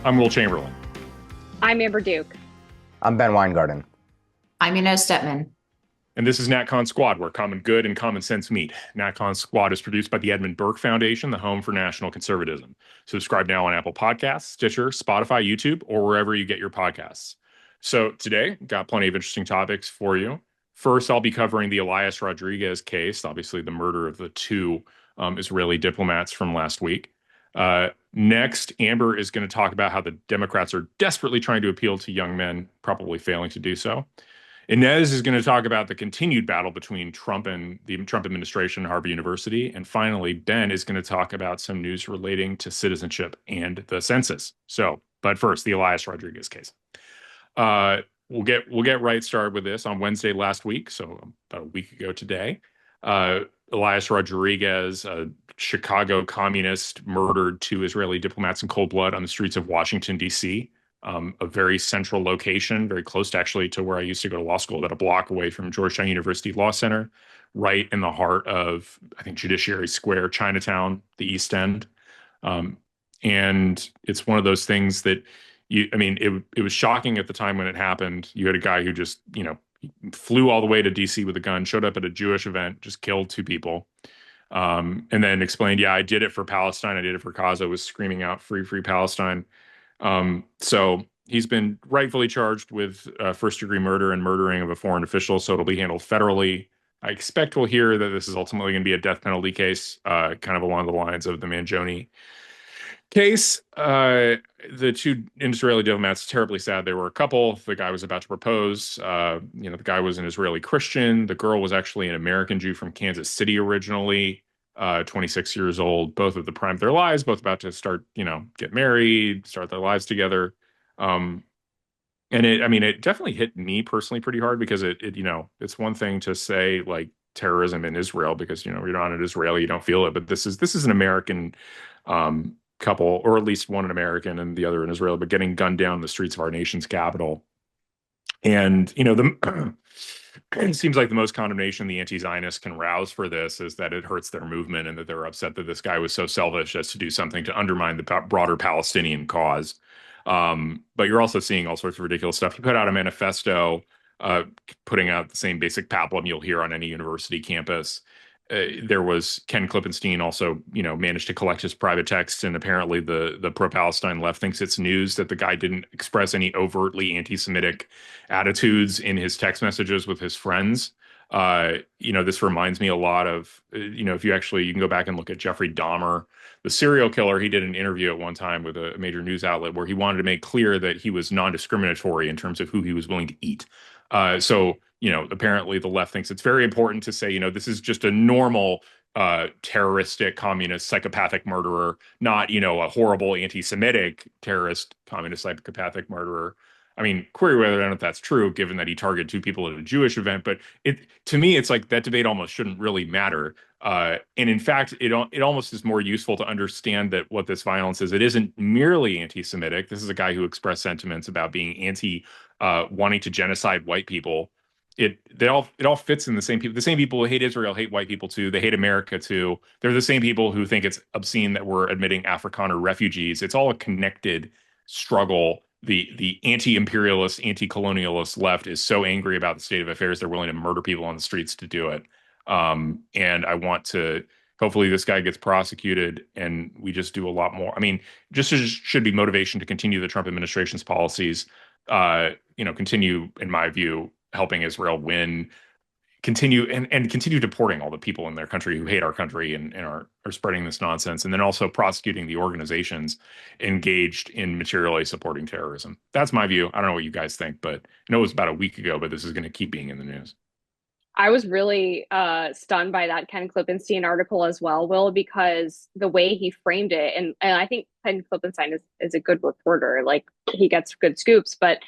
I'm Will Chamberlain, I'm Amber Duke. I'm Ben Weingarten. I'm Inez Stepman. and this is NatCon Squad, where common good and common sense meet. NatCon Squad is produced by the Edmund Burke Foundation, the home for national conservatism. Subscribe now on Apple Podcasts, Stitcher, Spotify, YouTube, or wherever you get your podcasts. So today, got plenty of interesting topics for you. First, I'll be covering the Elias Rodriguez case, obviously the murder of the two Israeli diplomats from last week. Next, Amber is going to talk about how the Democrats are desperately trying to appeal to young men, probably failing to do so. Inez is going to talk about the continued battle between Trump and the Trump administration and Harvard University. And finally, Ben is going to talk about some news relating to citizenship and the census. But first, the Elias Rodriguez case. We'll get right started with this on Wednesday last week, so about a week ago today. Elias Rodriguez, a Chicago communist, murdered two Israeli diplomats in cold blood on the streets of Washington, D.C., a very central location, very close actually to where I used to go to law school, about a block away from Georgetown University Law Center, right in the heart of, I think, Judiciary Square, Chinatown, the East End. And it's one of those things that it was shocking at the time when it happened. You had a guy who just, flew all the way to DC with a gun, showed up at a Jewish event, just killed two people, and then explained, yeah, I did it for Palestine. I did it for Gaza, was screaming out free, free Palestine. So he's been rightfully charged with first-degree murder and murdering of a foreign official, so it'll be handled federally. I expect we'll hear that this is ultimately going to be a death penalty case, kind of along the lines of the Mangione case. The two Israeli diplomats, terribly sad. They were a couple. The guy was about to propose. The guy was an Israeli Christian. The girl was actually an American Jew from Kansas City originally, 26 years old, both at the prime of their lives, both about to start, get married, start their lives together. And it definitely hit me personally pretty hard because it's one thing to say like terrorism in Israel because, you're not an Israeli, you don't feel it. But this is an American, couple, or at least one an American and the other in Israel, but getting gunned down in the streets of our nation's capital. And, it seems like the most condemnation the anti-Zionists can rouse for this is that it hurts their movement and that they're upset that this guy was so selfish as to do something to undermine the broader Palestinian cause. But you're also seeing all sorts of ridiculous stuff. He put out a manifesto, putting out the same basic pablum you'll hear on any university campus. There was Ken Klippenstein also, managed to collect his private texts, and apparently the pro-Palestine left thinks it's news that the guy didn't express any overtly anti-Semitic attitudes in his text messages with his friends. This reminds me a lot of, if you can go back and look at Jeffrey Dahmer, the serial killer. He did an interview at one time with a major news outlet where he wanted to make clear that he was non-discriminatory in terms of who he was willing to eat. Apparently the left thinks it's very important to say, this is just a normal terroristic, communist, psychopathic murderer, not, a horrible anti-Semitic terrorist, communist, psychopathic murderer. I mean, query whether or not that's true, given that he targeted two people at a Jewish event. But to me, it's like that debate almost shouldn't really matter. And in fact, it almost is more useful to understand that what this violence is. It isn't merely anti-Semitic. This is a guy who expressed sentiments about being wanting to genocide white people. It all fits in the same people. The same people who hate Israel hate white people too. They hate America too. They're the same people who think it's obscene that we're admitting Afrikaner refugees. It's all a connected struggle. The anti-imperialist, anti-colonialist left is so angry about the state of affairs they're willing to murder people on the streets to do it. And I want to hopefully this guy gets prosecuted and we just do a lot more. I mean, just should be motivation to continue the Trump administration's policies. Continue, in my view, helping Israel win, continue deporting all the people in their country who hate our country and are spreading this nonsense, and then also prosecuting the organizations engaged in materially supporting terrorism. That's my view. I don't know what you guys think, but I know it was about a week ago, but this is going to keep being in the news. I was really stunned by that Ken Klippenstein article as well, Will, because the way he framed it, and I think Ken Klippenstein is a good reporter, like he gets good scoops, but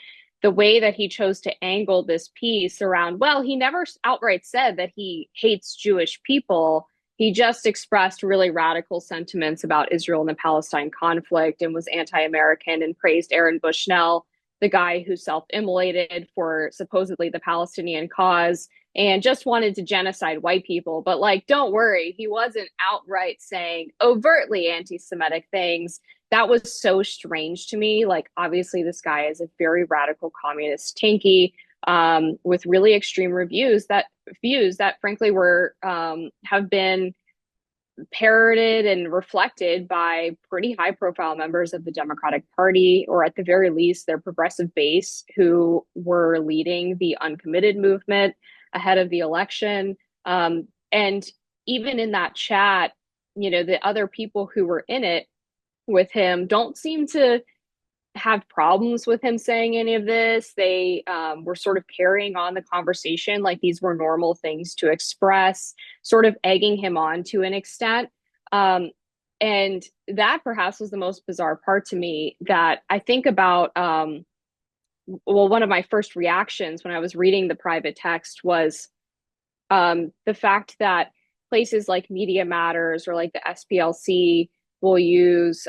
the way that he chose to angle this piece around, well, he never outright said that he hates Jewish people. He just expressed really radical sentiments about Israel and the Palestine conflict and was anti-American and praised Aaron Bushnell, the guy who self-immolated for supposedly the Palestinian cause and just wanted to genocide white people. But don't worry, he wasn't outright saying overtly anti-Semitic things that was so strange to me. Like, obviously, this guy is a very radical communist tanky, with really extreme views that frankly were have been parroted and reflected by pretty high profile members of the Democratic Party, or at the very least, their progressive base who were leading the uncommitted movement ahead of the election. And even in that chat, the other people who were in it with him don't seem to have problems with him saying any of this. They were sort of carrying on the conversation like these were normal things to express, sort of egging him on to an extent. And that perhaps was the most bizarre part to me, that I think about. Well, one of my first reactions when I was reading the private text was the fact that places like Media Matters or like the SPLC will use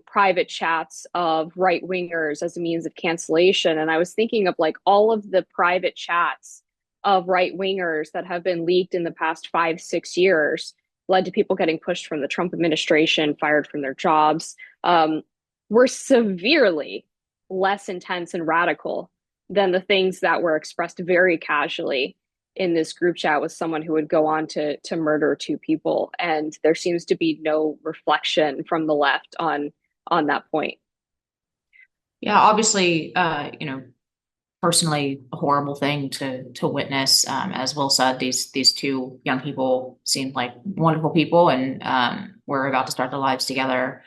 private chats of right wingers as a means of cancellation. And I was thinking of like all of the private chats of right wingers that have been leaked in the past 5-6 years, led to people getting pushed from the Trump administration, fired from their jobs, were severely less intense and radical than the things that were expressed very casually in this group chat with someone who would go on to murder 2 people. And there seems to be no reflection from the left on that point. Yeah, obviously, personally, a horrible thing to witness. As Will said, these 2 young people seemed like wonderful people, and we're about to start their lives together.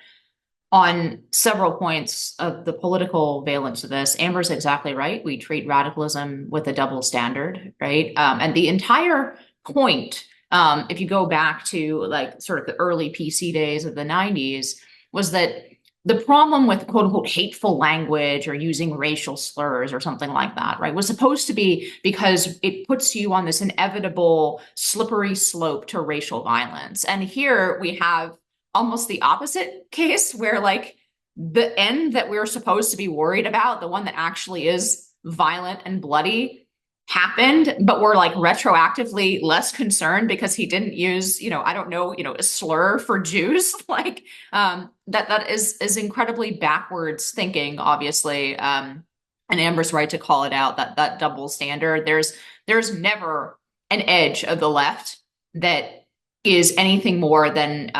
On several points of the political valence of this, Amber's exactly right. We treat radicalism with a double standard, right? And the entire point, if you go back to like sort of the early PC days of the 90s, was that the problem with quote unquote hateful language or using racial slurs or something like that, right, was supposed to be because it puts you on this inevitable slippery slope to racial violence. And here we have almost the opposite case, where like the end that we're supposed to be worried about, the one that actually is violent and bloody, happened, but we're like retroactively less concerned because he didn't use, a slur for Jews. Like that is incredibly backwards thinking, obviously. And Amber's right to call it out, that double standard. There's never an edge of the left that is anything more than,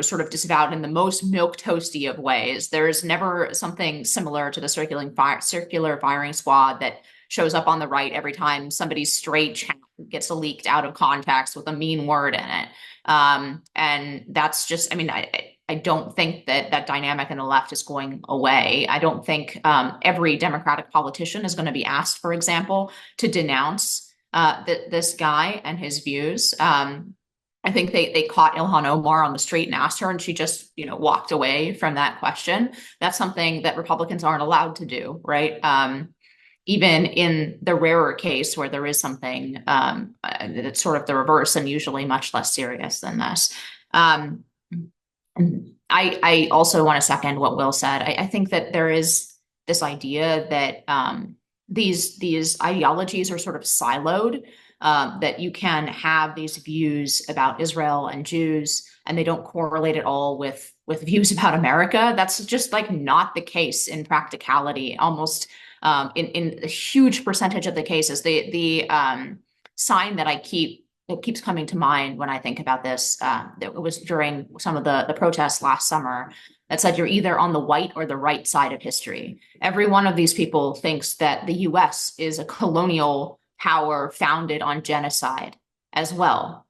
sort of disavowed in the most milquetoasty of ways. There's never something similar to the circular firing squad that shows up on the right every time somebody's straight chat gets leaked out of context with a mean word in it. And that's just, I don't think that dynamic in the left is going away. I don't think every Democratic politician is going to be asked, for example, to denounce this guy and his views. I think they caught Ilhan Omar on the street and asked her, and she just, walked away from that question. That's something that Republicans aren't allowed to do, right? Even in the rarer case where there is something that's sort of the reverse and usually much less serious than this. I also want to second what Will said. I think that there is this idea that these ideologies are sort of siloed. That you can have these views about Israel and Jews, and they don't correlate at all with views about America. That's just like not the case in practicality. Almost in a huge percentage of the cases, the sign that keeps coming to mind when I think about this, it was during some of the protests last summer, that said you're either on the white or the right side of history. Every one of these people thinks that the U.S. is a colonial power founded on genocide as well.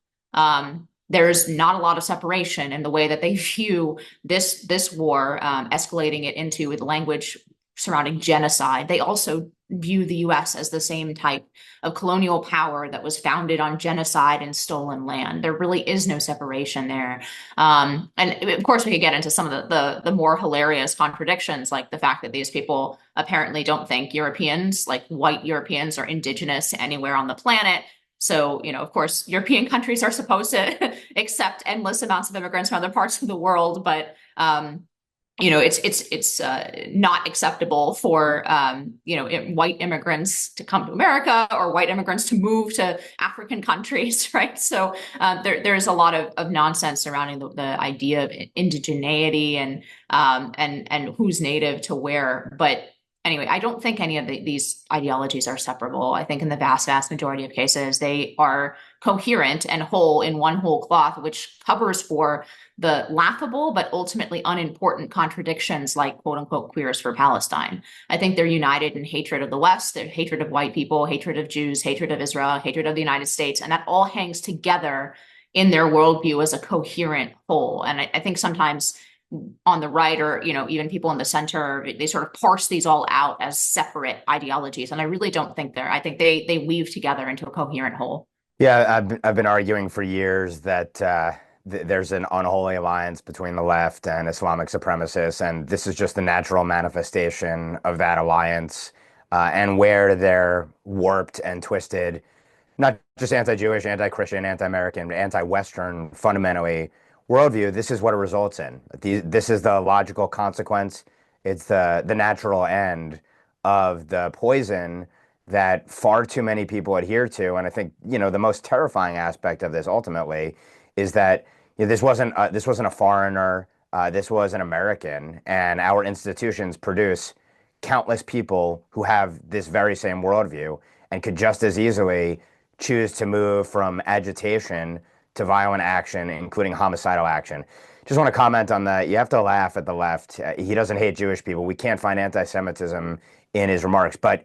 There's not a lot of separation in the way that they view this war, escalating it into with language surrounding genocide. They also view the U.S. as the same type of colonial power that was founded on genocide and stolen land. There really is no separation there. And of course, we could get into some of the more hilarious contradictions, like the fact that these people apparently don't think Europeans, like white Europeans, are indigenous anywhere on the planet. So, of course, European countries are supposed to accept endless amounts of immigrants from other parts of the world, but it's not acceptable for white immigrants to come to America or white immigrants to move to African countries, right? So there's a lot of nonsense surrounding the idea of indigeneity and who's native to where. But anyway, I don't think any of these ideologies are separable. I think in the vast majority of cases, they are coherent and whole in one whole cloth, which covers for the laughable but ultimately unimportant contradictions like quote unquote queers for Palestine. I think they're united in hatred of the West, their hatred of white people, hatred of Jews, hatred of Israel, hatred of the United States, and that all hangs together in their worldview as a coherent whole. And I think sometimes on the right or even people in the center, they sort of parse these all out as separate ideologies. And I really don't think I think they weave together into a coherent whole. Yeah, I've been arguing for years that there's an unholy alliance between the left and Islamic supremacists, and this is just the natural manifestation of that alliance, and where they're warped and twisted, not just anti-Jewish, anti-Christian, anti-American, anti-Western, fundamentally worldview. This is what it results in. This is the logical consequence. It's the natural end of the poison that far too many people adhere to. And I think, the most terrifying aspect of this ultimately is that this wasn't a foreigner. This was an American, and our institutions produce countless people who have this very same worldview and could just as easily choose to move from agitation to violent action, including homicidal action. Just want to comment on that. You have to laugh at the left. He doesn't hate Jewish people. We can't find anti-Semitism in his remarks, but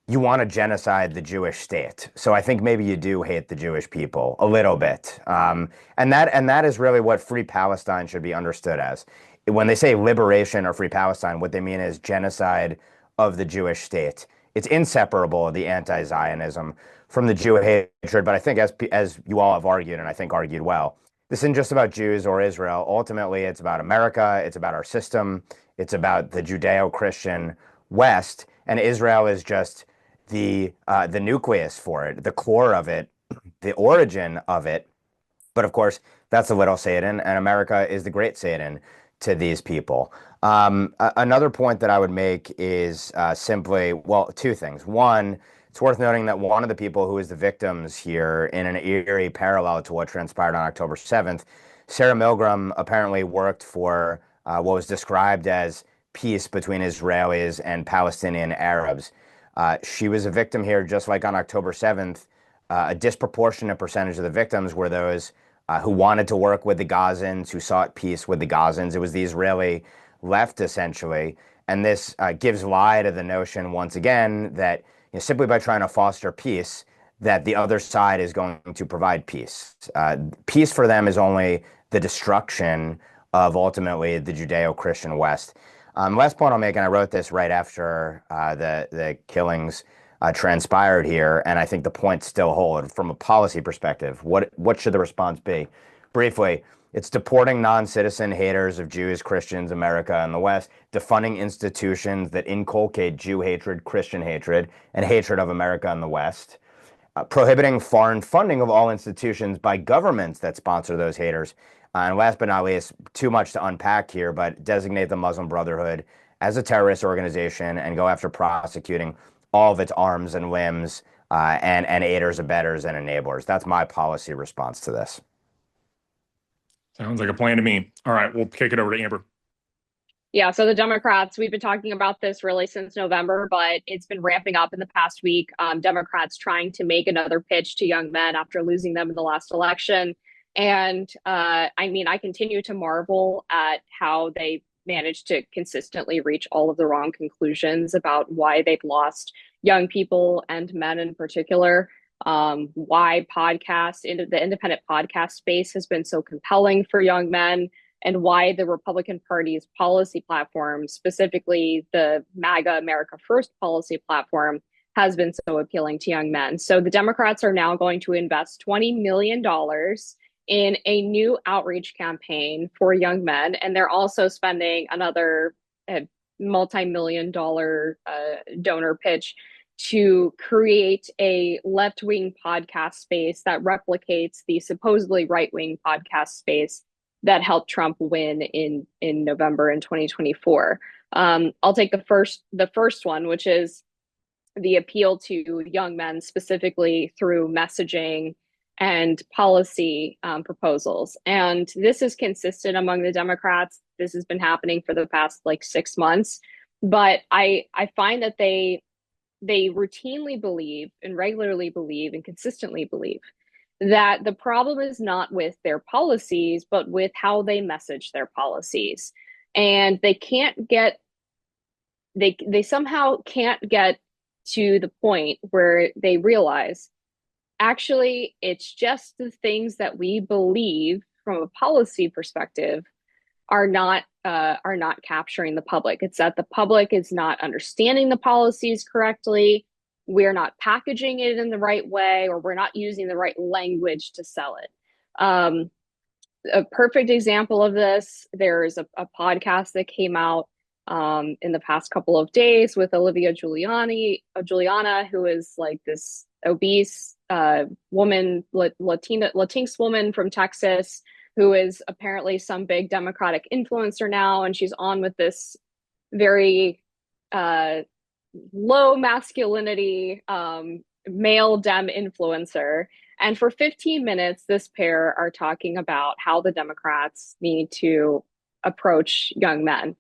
you want to genocide the Jewish state. So I think maybe you do hate the Jewish people a little bit. And that is really what Free Palestine should be understood as. When they say liberation or Free Palestine, what they mean is genocide of the Jewish state. It's inseparable, the anti-Zionism, from the Jew hatred. But I think as you all have argued, and I think argued well, this isn't just about Jews or Israel. Ultimately, it's about America. It's about our system. It's about the Judeo-Christian West. And Israel is just the nucleus for it, the core of it, the origin of it. But of course, that's the little Satan, and America is the great Satan to these people. Another point that I would make is simply, well, two things. One, it's worth noting that one of the people who is the victims here, in an eerie parallel to what transpired on October 7th, Sarah Milgram apparently worked for what was described as peace between Israelis and Palestinian Arabs. She was a victim here, just like on October 7th. A disproportionate percentage of the victims were those who wanted to work with the Gazans, who sought peace with the Gazans. It was the Israeli left, essentially. And this gives lie to the notion, once again, that simply by trying to foster peace, that the other side is going to provide peace. Peace for them is only the destruction of ultimately the Judeo-Christian West. Last point I'll make, and I wrote this right after the killings transpired here, and I think the points still hold from a policy perspective. What should the response be? Briefly, it's deporting non-citizen haters of Jews, Christians, America, and the West, defunding institutions that inculcate Jew hatred, Christian hatred, and hatred of America and the West, prohibiting foreign funding of all institutions by governments that sponsor those haters. And last but not least, too much to unpack here, but designate the Muslim Brotherhood as a terrorist organization and go after prosecuting all of its arms and limbs and aiders, abettors, and enablers. That's my policy response to this. Sounds like a plan to me. All right, we'll kick it over to Amber. Yeah, so the Democrats, we've been talking about this really since November, but it's been ramping up in the past week. Democrats trying to make another pitch to young men after losing them in the last election. And I continue to marvel at how they managed to consistently reach all of the wrong conclusions about why they've lost young people and men in particular. Why the independent podcast space has been so compelling for young men, and why the Republican Party's policy platform, specifically the MAGA America First policy platform, has been so appealing to young men. So the Democrats are now going to invest $20 million in a new outreach campaign for young men. And they're also spending another multi-million-dollar donor pitch to create a left-wing podcast space that replicates the supposedly right-wing podcast space that helped Trump win in November in 2024. I'll take the first one, which is the appeal to young men specifically through messaging and policy proposals. And this is consistent among the Democrats. This has been happening for the past like 6 months. But I find that they routinely believe and regularly believe and consistently believe that the problem is not with their policies, but with how they message their policies. And they somehow can't get to the point where they realize, actually, it's just the things that we believe from a policy perspective are not capturing the public. It's that the public is not understanding the policies correctly. We're not packaging it in the right way, or we're not using the right language to sell it. A perfect example of this, there's a podcast that came out in the past couple of days with Olivia Juliana, who is like this obese woman, Latinx woman from Texas, who is apparently some big Democratic influencer now, and she's on with this very low masculinity male Dem influencer. And for 15 minutes, this pair are talking about how the Democrats need to approach young men.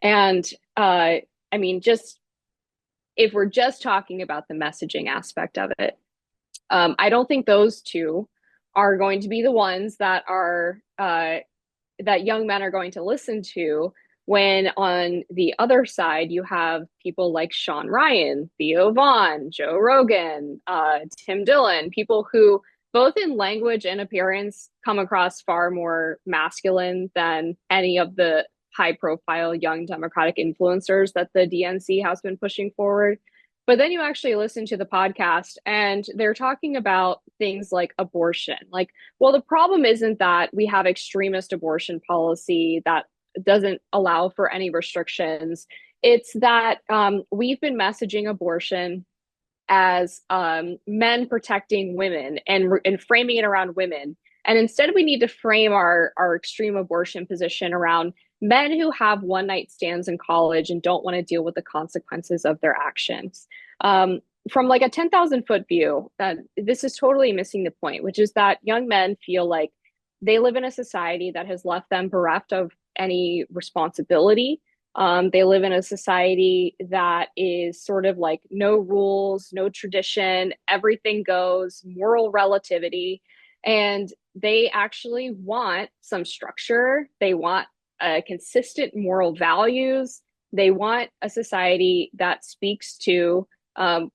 And I mean, just if we're just talking about the messaging aspect of it, I don't think those two are going to be the ones that young men are going to listen to, when on the other side you have people like Sean Ryan, Theo Vaughn, Joe Rogan, Tim Dillon, people who both in language and appearance come across far more masculine than any of the high-profile young Democratic influencers that the DNC has been pushing forward. But then you actually listen to the podcast and they're talking about things like abortion. Like, well, the problem isn't that we have extremist abortion policy that doesn't allow for any restrictions. It's that we've been messaging abortion as men protecting women and framing it around women. And instead, we need to frame our extreme abortion position around men who have one night stands in college and don't want to deal with the consequences of their actions. From like a 10,000 foot view, this is totally missing the point, which is that young men feel like they live in a society that has left them bereft of any responsibility. They live in a society that is sort of like no rules, no tradition, everything goes, moral relativity. And they actually want some structure. They want consistent moral values. They want a society that speaks to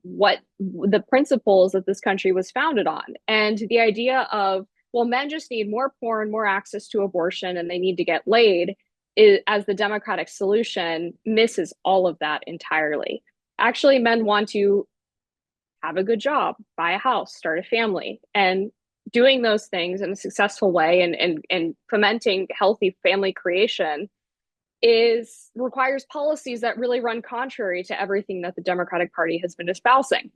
what the principles that this country was founded on. And the idea of, well, men just need more porn, more access to abortion, and they need to get laid, as the Democratic solution, misses all of that entirely. Actually, men want to have a good job, buy a house, start a family, and doing those things in a successful way and fomenting healthy family creation requires policies that really run contrary to everything that the Democratic Party has been espousing.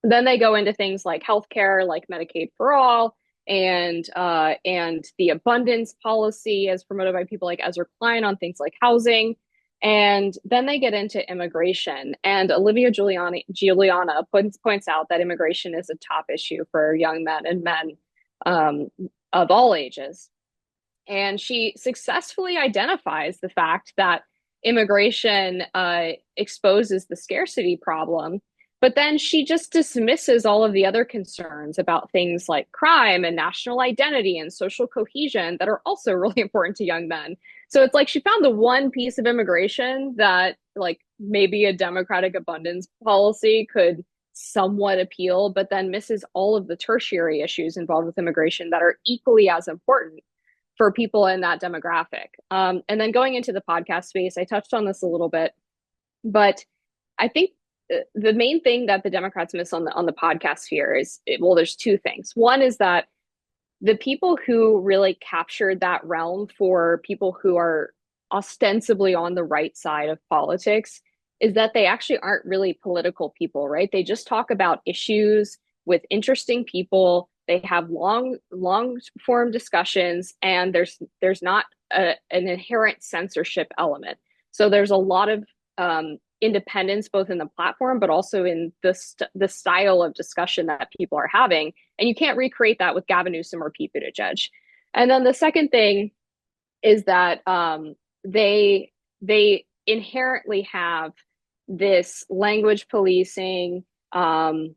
Then they go into things like healthcare, like Medicaid for all, and the abundance policy as promoted by people like Ezra Klein on things like housing. And then they get into immigration. And Olivia Juliana points out that immigration is a top issue for young men and men of all ages. And she successfully identifies the fact that immigration exposes the scarcity problem, but then she just dismisses all of the other concerns about things like crime and national identity and social cohesion that are also really important to young men. So it's like she found the one piece of immigration that like maybe a Democratic abundance policy could somewhat appeal, but then misses all of the tertiary issues involved with immigration that are equally as important for people in that demographic. And then going into the podcast space, I touched on this a little bit, but I think the main thing that the Democrats miss on the podcast sphere is, well, there's two things. One is that the people who really captured that realm for people who are ostensibly on the right side of politics is that they actually aren't really political people, right? They just talk about issues with interesting people They have long form discussions, and there's not an inherent censorship element. So there's a lot of independence both in the platform, but also in the style of discussion that people are having. And you can't recreate that with Gavin Newsom or Pete Buttigieg. And then the second thing is that they inherently have this language policing, having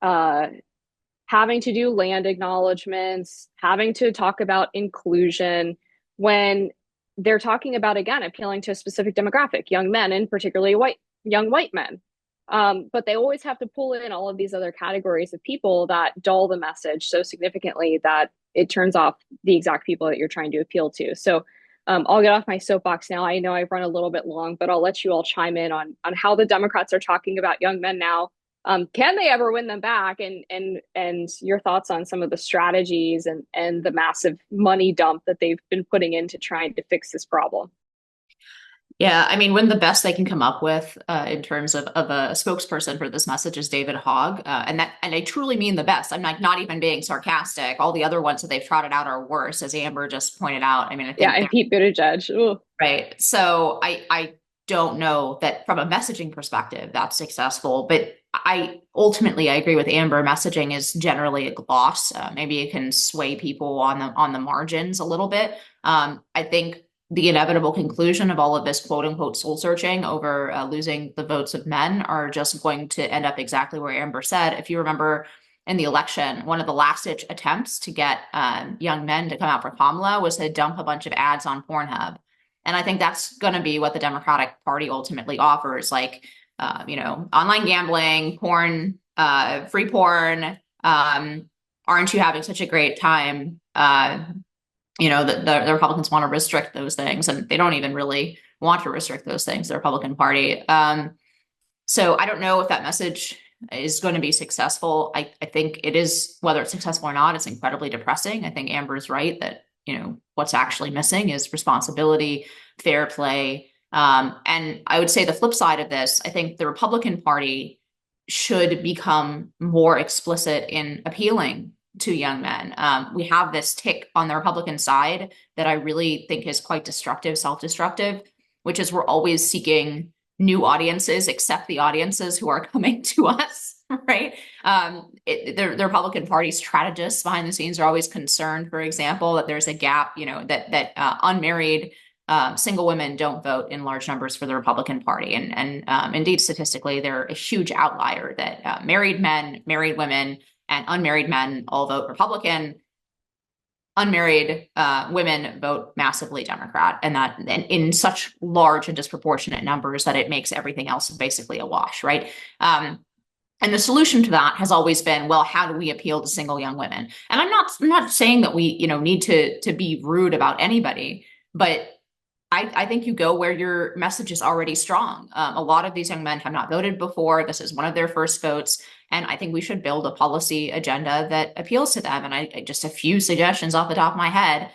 to do land acknowledgements, having to talk about inclusion when they're talking about, again, appealing to a specific demographic, young men, and particularly young white men. But they always have to pull in all of these other categories of people that dull the message so significantly that it turns off the exact people that you're trying to appeal to. So I'll get off my soapbox now. I know I've run a little bit long, but I'll let you all chime in on how the Democrats are talking about young men now. Can they ever win them back? And your thoughts on some of the strategies and the massive money dump that they've been putting into trying to fix this problem. Yeah, I mean, when the best they can come up with in terms of a spokesperson for this message is David Hogg, and I truly mean the best. I'm not even being sarcastic. All the other ones that they've trotted out are worse, as Amber just pointed out. I mean, I think and Pete Buttigieg. Ooh. Right. So I don't know that from a messaging perspective that's successful, but I agree with Amber. Messaging is generally a gloss. Maybe it can sway people on the margins a little bit. I think the inevitable conclusion of all of this quote unquote soul searching over losing the votes of men are just going to end up exactly where Amber said. If you remember in the election, one of the last ditch attempts to get young men to come out for Kamala was to dump a bunch of ads on Pornhub. And I think that's going to be what the Democratic Party ultimately offers, like, online gambling, porn, free porn. Aren't you having such a great time? The Republicans want to restrict those things, and they don't even really want to restrict those things, the Republican Party. So I don't know if that message is going to be successful. I think it is, whether it's successful or not, it's incredibly depressing. I think Amber's right that, what's actually missing is responsibility, fair play. And I would say the flip side of this, I think the Republican Party should become more explicit in appealing to young men. We have this tick on the Republican side that I really think is quite destructive, self-destructive, which is we're always seeking new audiences, except the audiences who are coming to us, right? The Republican Party strategists behind the scenes are always concerned, for example, that there's a gap, that unmarried single women don't vote in large numbers for the Republican Party. And indeed, statistically, they're a huge outlier that married men, married women, and unmarried men all vote Republican. Unmarried women vote massively Democrat, and in such large and disproportionate numbers that it makes everything else basically a wash, right? And the solution to that has always been, well, how do we appeal to single young women? And I'm not saying that we need to be rude about anybody, but I think you go where your message is already strong. A lot of these young men have not voted before. This is one of their first votes. And I think we should build a policy agenda that appeals to them. And I just a few suggestions off the top of my head.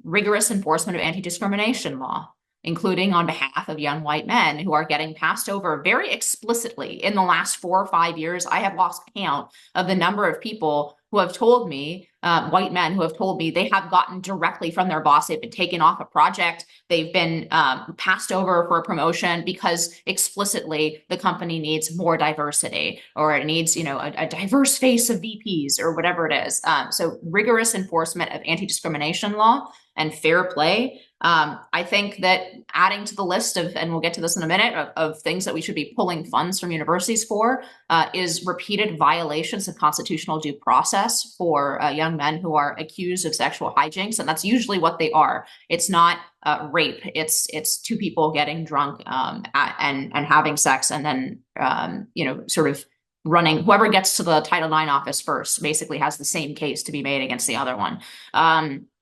Rigorous enforcement of anti-discrimination law, including on behalf of young white men who are getting passed over very explicitly. In the last 4 or 5 years, I have lost count of the number of people who have told me, white men who have told me they have gotten directly from their boss, they've been taken off a project, they've been passed over for a promotion because explicitly the company needs more diversity, or it needs, a diverse face of VPs or whatever it is. So rigorous enforcement of anti-discrimination law and fair play. I think that adding to the list of, and we'll get to this in a minute, of things that we should be pulling funds from universities for is repeated violations of constitutional due process for young men who are accused of sexual hijinks. And that's usually what they are. It's not rape. It's two people getting drunk and having sex, and then, sort of running. Whoever gets to the Title IX office first basically has the same case to be made against the other one.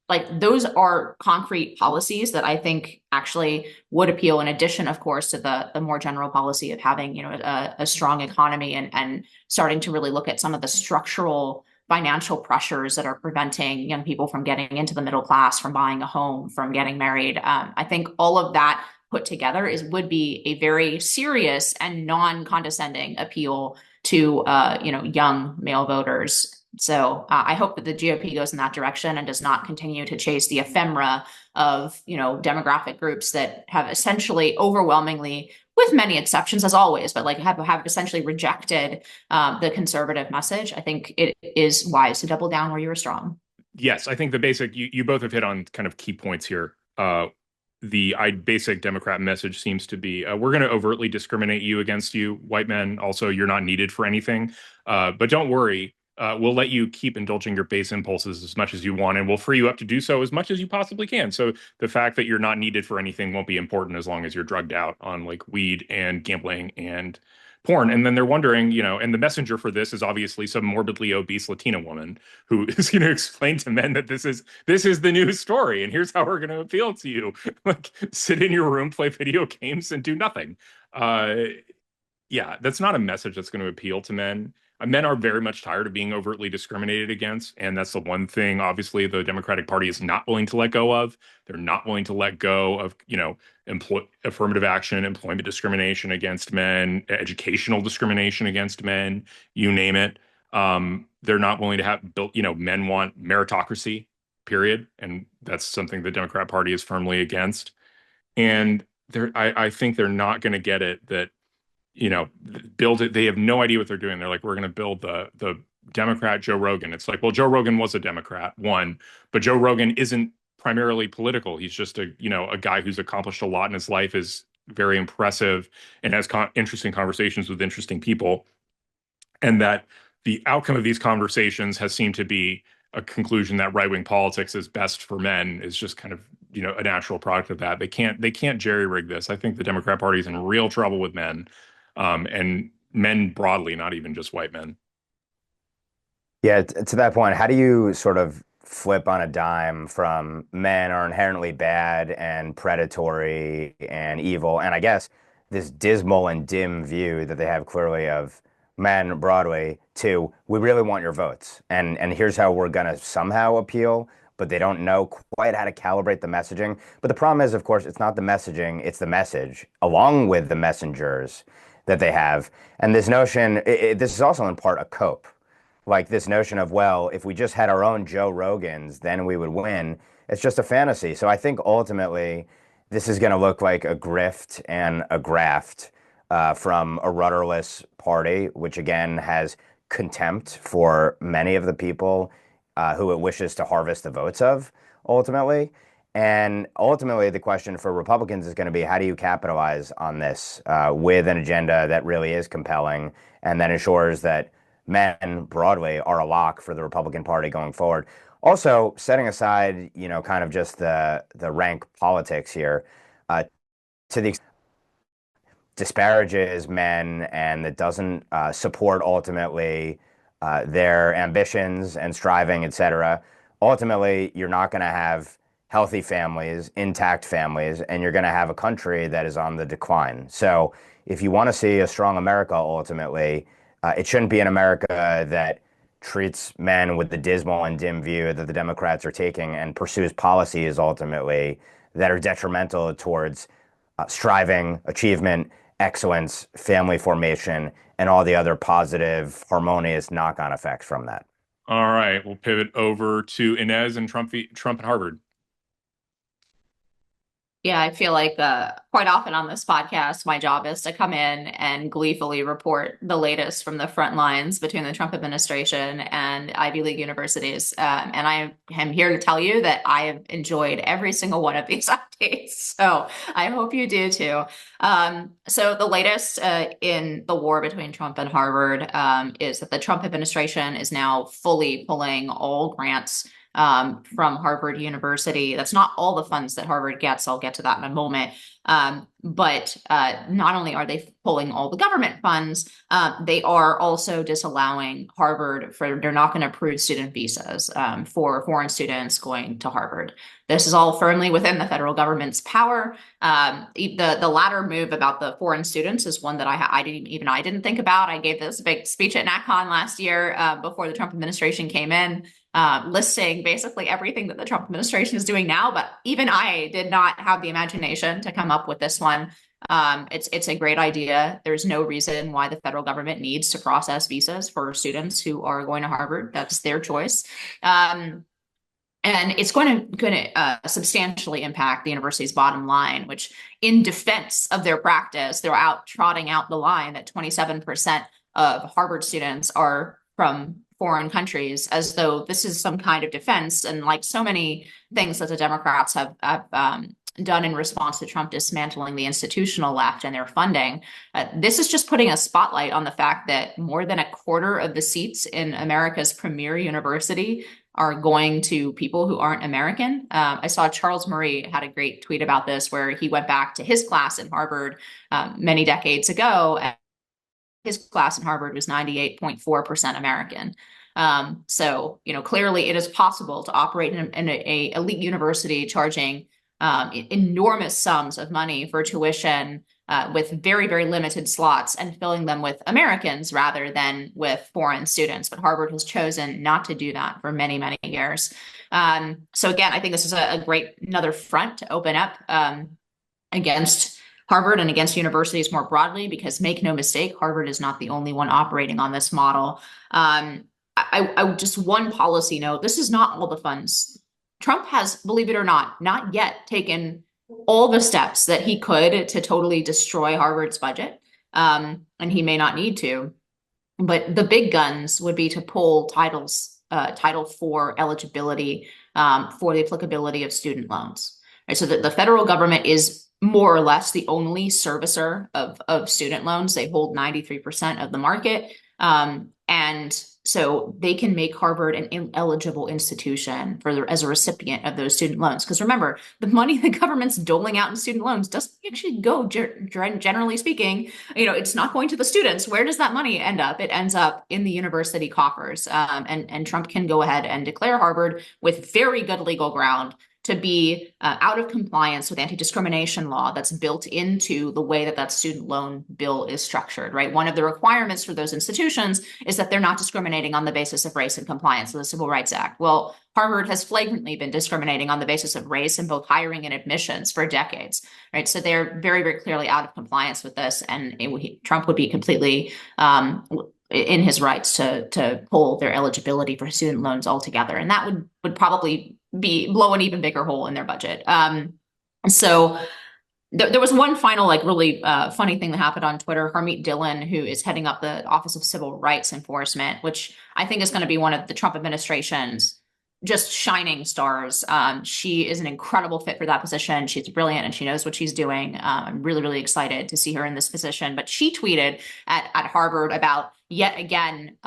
Like, those are concrete policies that I think actually would appeal, in addition, of course, to the more general policy of having, a strong economy and starting to really look at some of the structural financial pressures that are preventing young people from getting into the middle class, from buying a home, from getting married. I think all of that put together would be a very serious and non-condescending appeal to, young male voters. So I hope that the GOP goes in that direction and does not continue to chase the ephemera of, demographic groups that have essentially overwhelmingly, with many exceptions as always, but like have essentially rejected the conservative message. I think it is wise to double down where you are strong. Yes, I think the basic you both have hit on kind of key points here. The basic Democrat message seems to be we're going to overtly discriminate you against you, white men. Also, you're not needed for anything. But don't worry, we'll let you keep indulging your base impulses as much as you want, and we'll free you up to do so as much as you possibly can. So the fact that you're not needed for anything won't be important as long as you're drugged out on like weed and gambling and porn. And then they're wondering, and the messenger for this is obviously some morbidly obese Latina woman who is going to explain to men that this is the new story, and here's how we're going to appeal to you. Like, sit in your room, play video games, and do nothing. Yeah, that's not a message that's going to appeal to men. Men are very much tired of being overtly discriminated against, and that's the one thing, obviously, the Democratic Party is not willing to let go of. They're not willing to let go of, affirmative action, employment discrimination against men, educational discrimination against men, you name it. They're not willing to have built, men want meritocracy, period, and that's something the Democrat Party is firmly against. And I think they're not going to get it that build it. They have no idea what they're doing. They're like, we're going to build the Democrat Joe Rogan. It's like, well, Joe Rogan was a Democrat, one, but Joe Rogan isn't primarily political. He's just a guy who's accomplished a lot in his life, is very impressive, and has interesting conversations with interesting people. And that the outcome of these conversations has seemed to be a conclusion that right-wing politics is best for men is just kind of a natural product of that. They can't jerry rig this. I think the Democrat Party is in real trouble with men. And men broadly, not even just white men. Yeah, to that point, how do you sort of flip on a dime from men are inherently bad and predatory and evil, and I guess this dismal and dim view that they have clearly of men broadly, to we really want your votes, and here's how we're gonna somehow appeal, but they don't know quite how to calibrate the messaging. But the problem is, of course, it's not the messaging, it's the message along with the messengers that they have. And this notion, this is also in part a cope. Like this notion of, well, if we just had our own Joe Rogans, then we would win. It's just a fantasy. So I think ultimately this is going to look like a grift and a graft from a rudderless party, which again has contempt for many of the people who it wishes to harvest the votes of ultimately. And ultimately, the question for Republicans is going to be, how do you capitalize on this with an agenda that really is compelling and that ensures that men broadly are a lock for the Republican Party going forward? Also, setting aside, kind of just the rank politics here, to the extent disparages men and that doesn't support ultimately their ambitions and striving, et cetera, ultimately, you're not going to have healthy families, intact families, and you're going to have a country that is on the decline. So if you want to see a strong America, ultimately, it shouldn't be an America that treats men with the dismal and dim view that the Democrats are taking and pursues policies ultimately that are detrimental towards striving, achievement, excellence, family formation, and all the other positive, harmonious knock-on effects from that. All right, we'll pivot over to Inez and Trump and Harvard. Yeah, I feel like quite often on this podcast, my job is to come in and gleefully report the latest from the front lines between the Trump administration and Ivy League universities. And I am here to tell you that I have enjoyed every single one of these updates. So I hope you do too. So the latest in the war between Trump and Harvard is that the Trump administration is now fully pulling all grants from Harvard University. That's not all the funds that Harvard gets. I'll get to that in a moment. But not only are they pulling all the government funds, they are also disallowing Harvard they're not going to approve student visas for foreign students going to Harvard. This is all firmly within the federal government's power. The latter move about the foreign students is one that I didn't think about. I gave this big speech at NatCon last year before the Trump administration came in, listing basically everything that the Trump administration is doing now. But even I did not have the imagination to come up with this one. It's a great idea. There's no reason why the federal government needs to process visas for students who are going to Harvard. That's their choice. And it's going to substantially impact the university's bottom line, which, in defense of their practice, they're out trotting out the line that 27% of Harvard students are from foreign countries, as though this is some kind of defense. And like so many things that the Democrats have done in response to Trump dismantling the institutional left and their funding, this is just putting a spotlight on the fact that more than a quarter of the seats in America's premier university are going to people who aren't American. I saw Charles Murray had a great tweet about this, where he went back to his class in Harvard many decades ago, and his class in Harvard was 98.4% American. So, clearly it is possible to operate in an elite university charging enormous sums of money for tuition with very, very limited slots, and filling them with Americans rather than with foreign students. But Harvard has chosen not to do that for many, many years. So again, I think this is another front to open up against Harvard and against universities more broadly, because make no mistake, Harvard is not the only one operating on this model. I just one policy note, this is not all the funds. Trump has, believe it or not yet taken all the steps that he could to totally destroy Harvard's budget. And he may not need to, but the big guns would be to pull Title IV eligibility for the applicability of student loans. Right? So the federal government is more or less the only servicer of student loans. They hold 93% of the market. And so they can make Harvard an ineligible institution as a recipient of those student loans. Because remember, the money the government's doling out in student loans doesn't actually go, generally speaking, it's not going to the students. Where does that money end up? It ends up in the university coffers. And Trump can go ahead and declare Harvard, with very good legal ground, to be out of compliance with anti-discrimination law that's built into the way that student loan bill is structured, right? One of the requirements for those institutions is that they're not discriminating on the basis of race in compliance with the Civil Rights Act. Well, Harvard has flagrantly been discriminating on the basis of race in both hiring and admissions for decades, right? So they're very, very clearly out of compliance with this, and Trump would be completely in his rights to pull their eligibility for student loans altogether. And that would probably blow an even bigger hole in their budget. So there was one final, really funny thing that happened on Twitter. Harmeet Dillon, who is heading up the Office of Civil Rights Enforcement, which I think is going to be one of the Trump administration's just shining stars. She is an incredible fit for that position. She's brilliant and she knows what she's doing. I'm really, really excited to see her in this position. But she tweeted at Harvard about, yet again,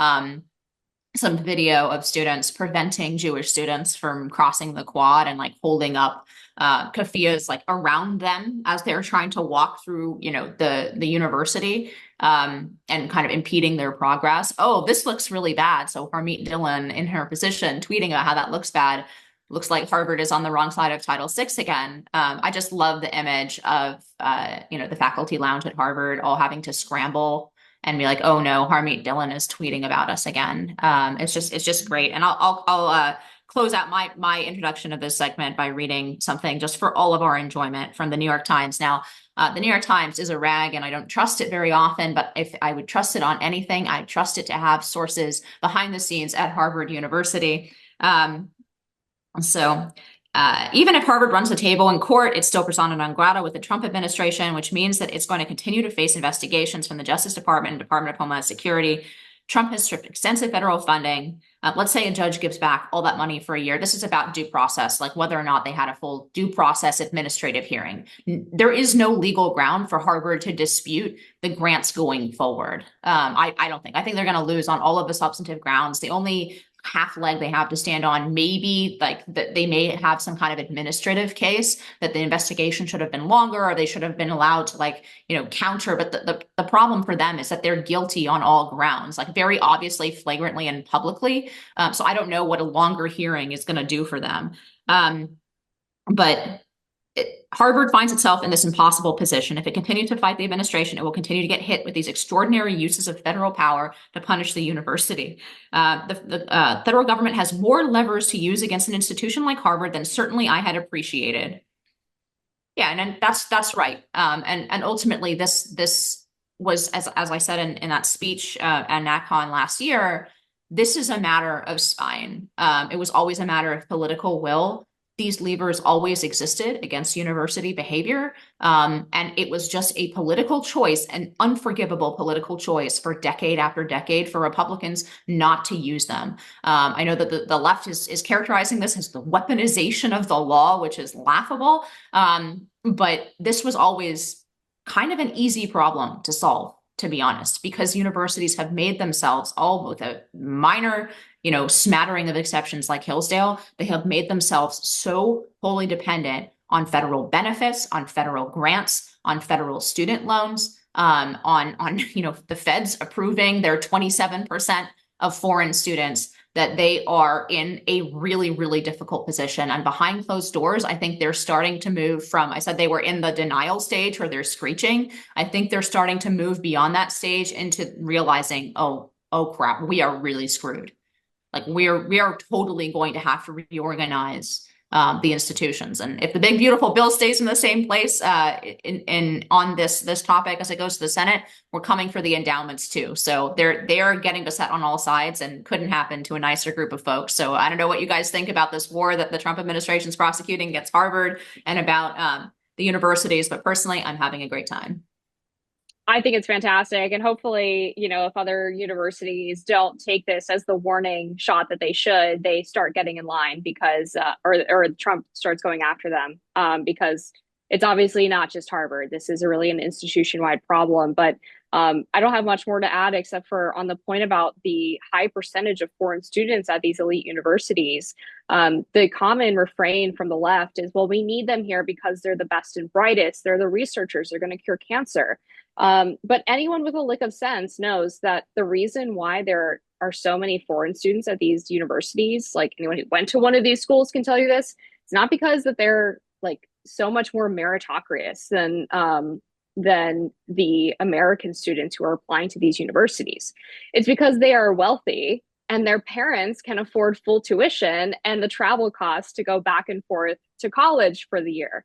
some video of students preventing Jewish students from crossing the quad and holding up keffiyehs around them as they're trying to walk through, the university, and kind of impeding their progress. Oh, this looks really bad. So Harmeet Dillon, in her position, tweeting about how that looks bad. Looks like Harvard is on the wrong side of Title VI again. I just love the image of, the faculty lounge at Harvard all having to scramble and be like, oh no, Harmeet Dillon is tweeting about us again. It's just great. And I'll close out my introduction of this segment by reading something just for all of our enjoyment from the New York Times. Now, the New York Times is a rag and I don't trust it very often, but if I would trust it on anything, I trust it to have sources behind the scenes at Harvard University. So even if Harvard runs the table in court, it's still persona non grata with the Trump administration, which means that it's going to continue to face investigations from the Justice Department and Department of Homeland Security. Trump has stripped extensive federal funding. Let's say a judge gives back all that money for a year. This is about due process, whether or not they had a full due process administrative hearing. There is no legal ground for Harvard to dispute the grants going forward. I think they're going to lose on all of the substantive grounds. The only half leg they have to stand on, maybe that they may have some kind of administrative case that the investigation should have been longer, or they should have been allowed to counter. But the problem for them is that they're guilty on all grounds, very obviously, flagrantly, and publicly. So I don't know what a longer hearing is going to do for them. But Harvard finds itself in this impossible position. If it continues to fight the administration, it will continue to get hit with these extraordinary uses of federal power to punish the university. The federal government has more levers to use against an institution like Harvard than certainly I had appreciated. Yeah, and that's right. And ultimately, this was, as I said in that speech at NatCon last year, this is a matter of spine. It was always a matter of political will. These levers always existed against university behavior, and it was just a political choice, an unforgivable political choice for decade after decade for Republicans not to use them. I know that the left is characterizing this as the weaponization of the law, which is laughable. But this was always kind of an easy problem to solve, to be honest, because universities have made themselves, all with a minor, smattering of exceptions like Hillsdale, they have made themselves so wholly dependent on federal benefits, on federal grants, on federal student loans, on the feds approving their 27% of foreign students, that they are in a really, really difficult position. And behind closed doors, I think they're starting to move from, I said they were in the denial stage where they're screeching. I think they're starting to move beyond that stage into realizing, oh crap, we are really screwed. Like we are totally going to have to reorganize the institutions. And if the big beautiful bill stays in the same place on this topic as it goes to the Senate, we're coming for the endowments too. So they're getting beset on all sides, and couldn't happen to a nicer group of folks. So I don't know what you guys think about this war that the Trump administration is prosecuting against Harvard and about the universities, but personally, I'm having a great time. I think it's fantastic. And hopefully, if other universities don't take this as the warning shot that they should, they start getting in line because, or Trump starts going after them, because it's obviously not just Harvard. This is really an institution-wide problem. But I don't have much more to add except for on the point about the high percentage of foreign students at these elite universities. The common refrain from the left is, well, we need them here because they're the best and brightest. They're the researchers. They're going to cure cancer. But anyone with a lick of sense knows that the reason why there are so many foreign students at these universities, like anyone who went to one of these schools can tell you this, it's not because that they're like so much more meritocratic than the American students who are applying to these universities. It's because they are wealthy and their parents can afford full tuition and the travel costs to go back and forth to college for the year.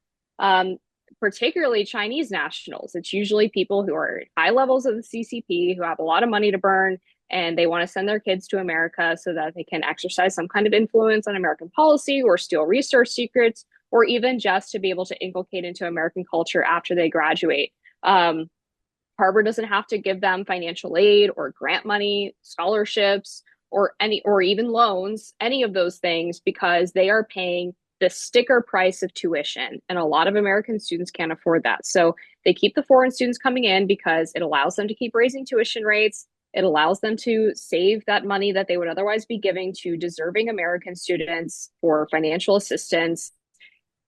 Particularly Chinese nationals. It's usually people who are at high levels of the CCP, who have a lot of money to burn, and they want to send their kids to America so that they can exercise some kind of influence on American policy or steal research secrets, or even just to be able to inculcate into American culture after they graduate. Harvard doesn't have to give them financial aid or grant money, scholarships, or even loans, any of those things, because they are paying the sticker price of tuition. And a lot of American students can't afford that. So they keep the foreign students coming in because it allows them to keep raising tuition rates. It allows them to save that money that they would otherwise be giving to deserving American students for financial assistance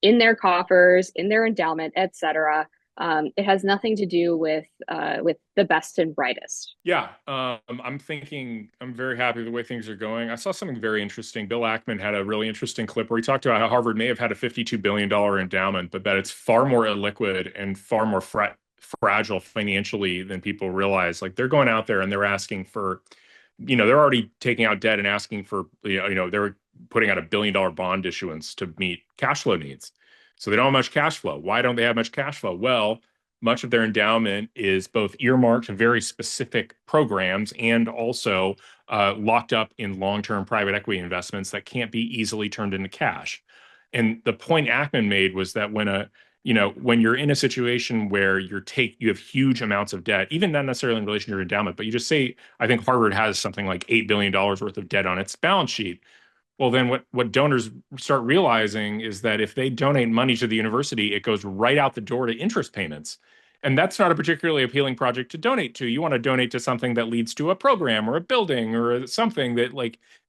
in their coffers, in their endowment, etc. It has nothing to do with the best and brightest. Yeah, I'm very happy with the way things are going. I saw something very interesting. Bill Ackman had a really interesting clip where he talked about how Harvard may have had a $52 billion endowment, but that it's far more illiquid and far more fragile financially than people realize. Like they're going out there and they're asking for, they're already taking out debt and asking for, they're putting out $1 billion bond issuance to meet cash flow needs. So they don't have much cash flow. Why don't they have much cash flow? Well, much of their endowment is both earmarked to very specific programs and also locked up in long-term private equity investments that can't be easily turned into cash. And the point Ackman made was that when you're in a situation where you have huge amounts of debt, even not necessarily in relation to your endowment, but you just say, I think Harvard has something like $8 billion worth of debt on its balance sheet. Well, then what donors start realizing is that if they donate money to the university, it goes right out the door to interest payments. And that's not a particularly appealing project to donate to. You want to donate to something that leads to a program or a building or something that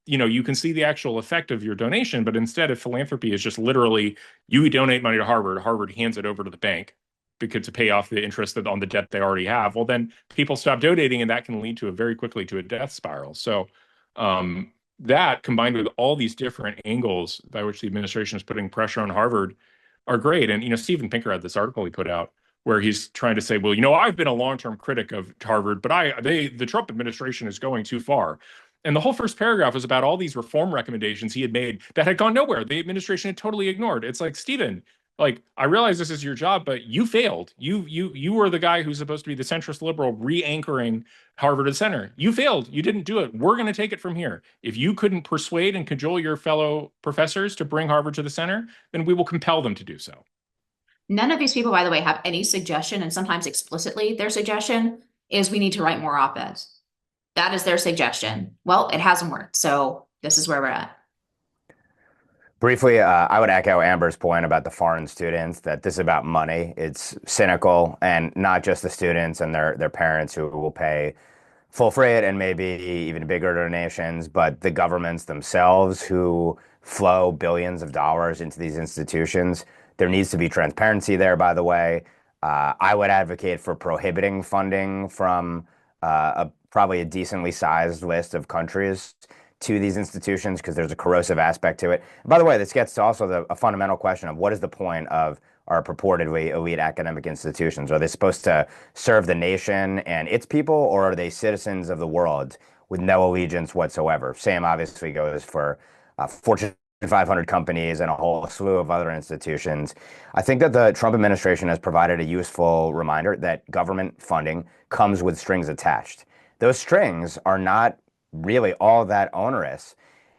you can see the actual effect of your donation. But instead of philanthropy is just literally you donate money to Harvard, Harvard hands it over to the bank because to pay off the interest on the debt they already have. Well, then people stop donating and that can lead to very quickly to a death spiral. So, that combined with all these different angles by which the administration is putting pressure on Harvard are great. And, Steven Pinker had this article he put out where he's trying to say, well, I've been a long-term critic of Harvard, but the Trump administration is going too far. And the whole first paragraph was about all these reform recommendations he had made that had gone nowhere. The administration had totally ignored. It's like, Steven, like, I realize this is your job, but you failed. You were the guy who's supposed to be the centrist liberal re-anchoring Harvard at center. You failed. You didn't do it. We're going to take it from here. If you couldn't persuade and cajole your fellow professors to bring Harvard to the center, then we will compel them to do so. None of these people, by the way, have any suggestion, and sometimes explicitly their suggestion is we need to write more op-eds. That is their suggestion. Well, it hasn't worked. So this is where we're at. Briefly, I would echo Amber's point about the foreign students, that this is about money. It's cynical, and not just the students and their parents who will pay full freight and maybe even bigger donations, but the governments themselves who flow billions of dollars into these institutions. There needs to be transparency there, by the way. I would advocate for prohibiting funding from probably a decently sized list of countries to these institutions, because there's a corrosive aspect to it. And by the way, this gets to also a fundamental question of what is the point of our purportedly elite academic institutions? Are they supposed to serve the nation and its people, or are they citizens of the world with no allegiance whatsoever? Same obviously goes for Fortune 500 companies and a whole slew of other institutions. I think that the Trump administration has provided a useful reminder that government funding comes with strings attached. Those strings are not really all that onerous.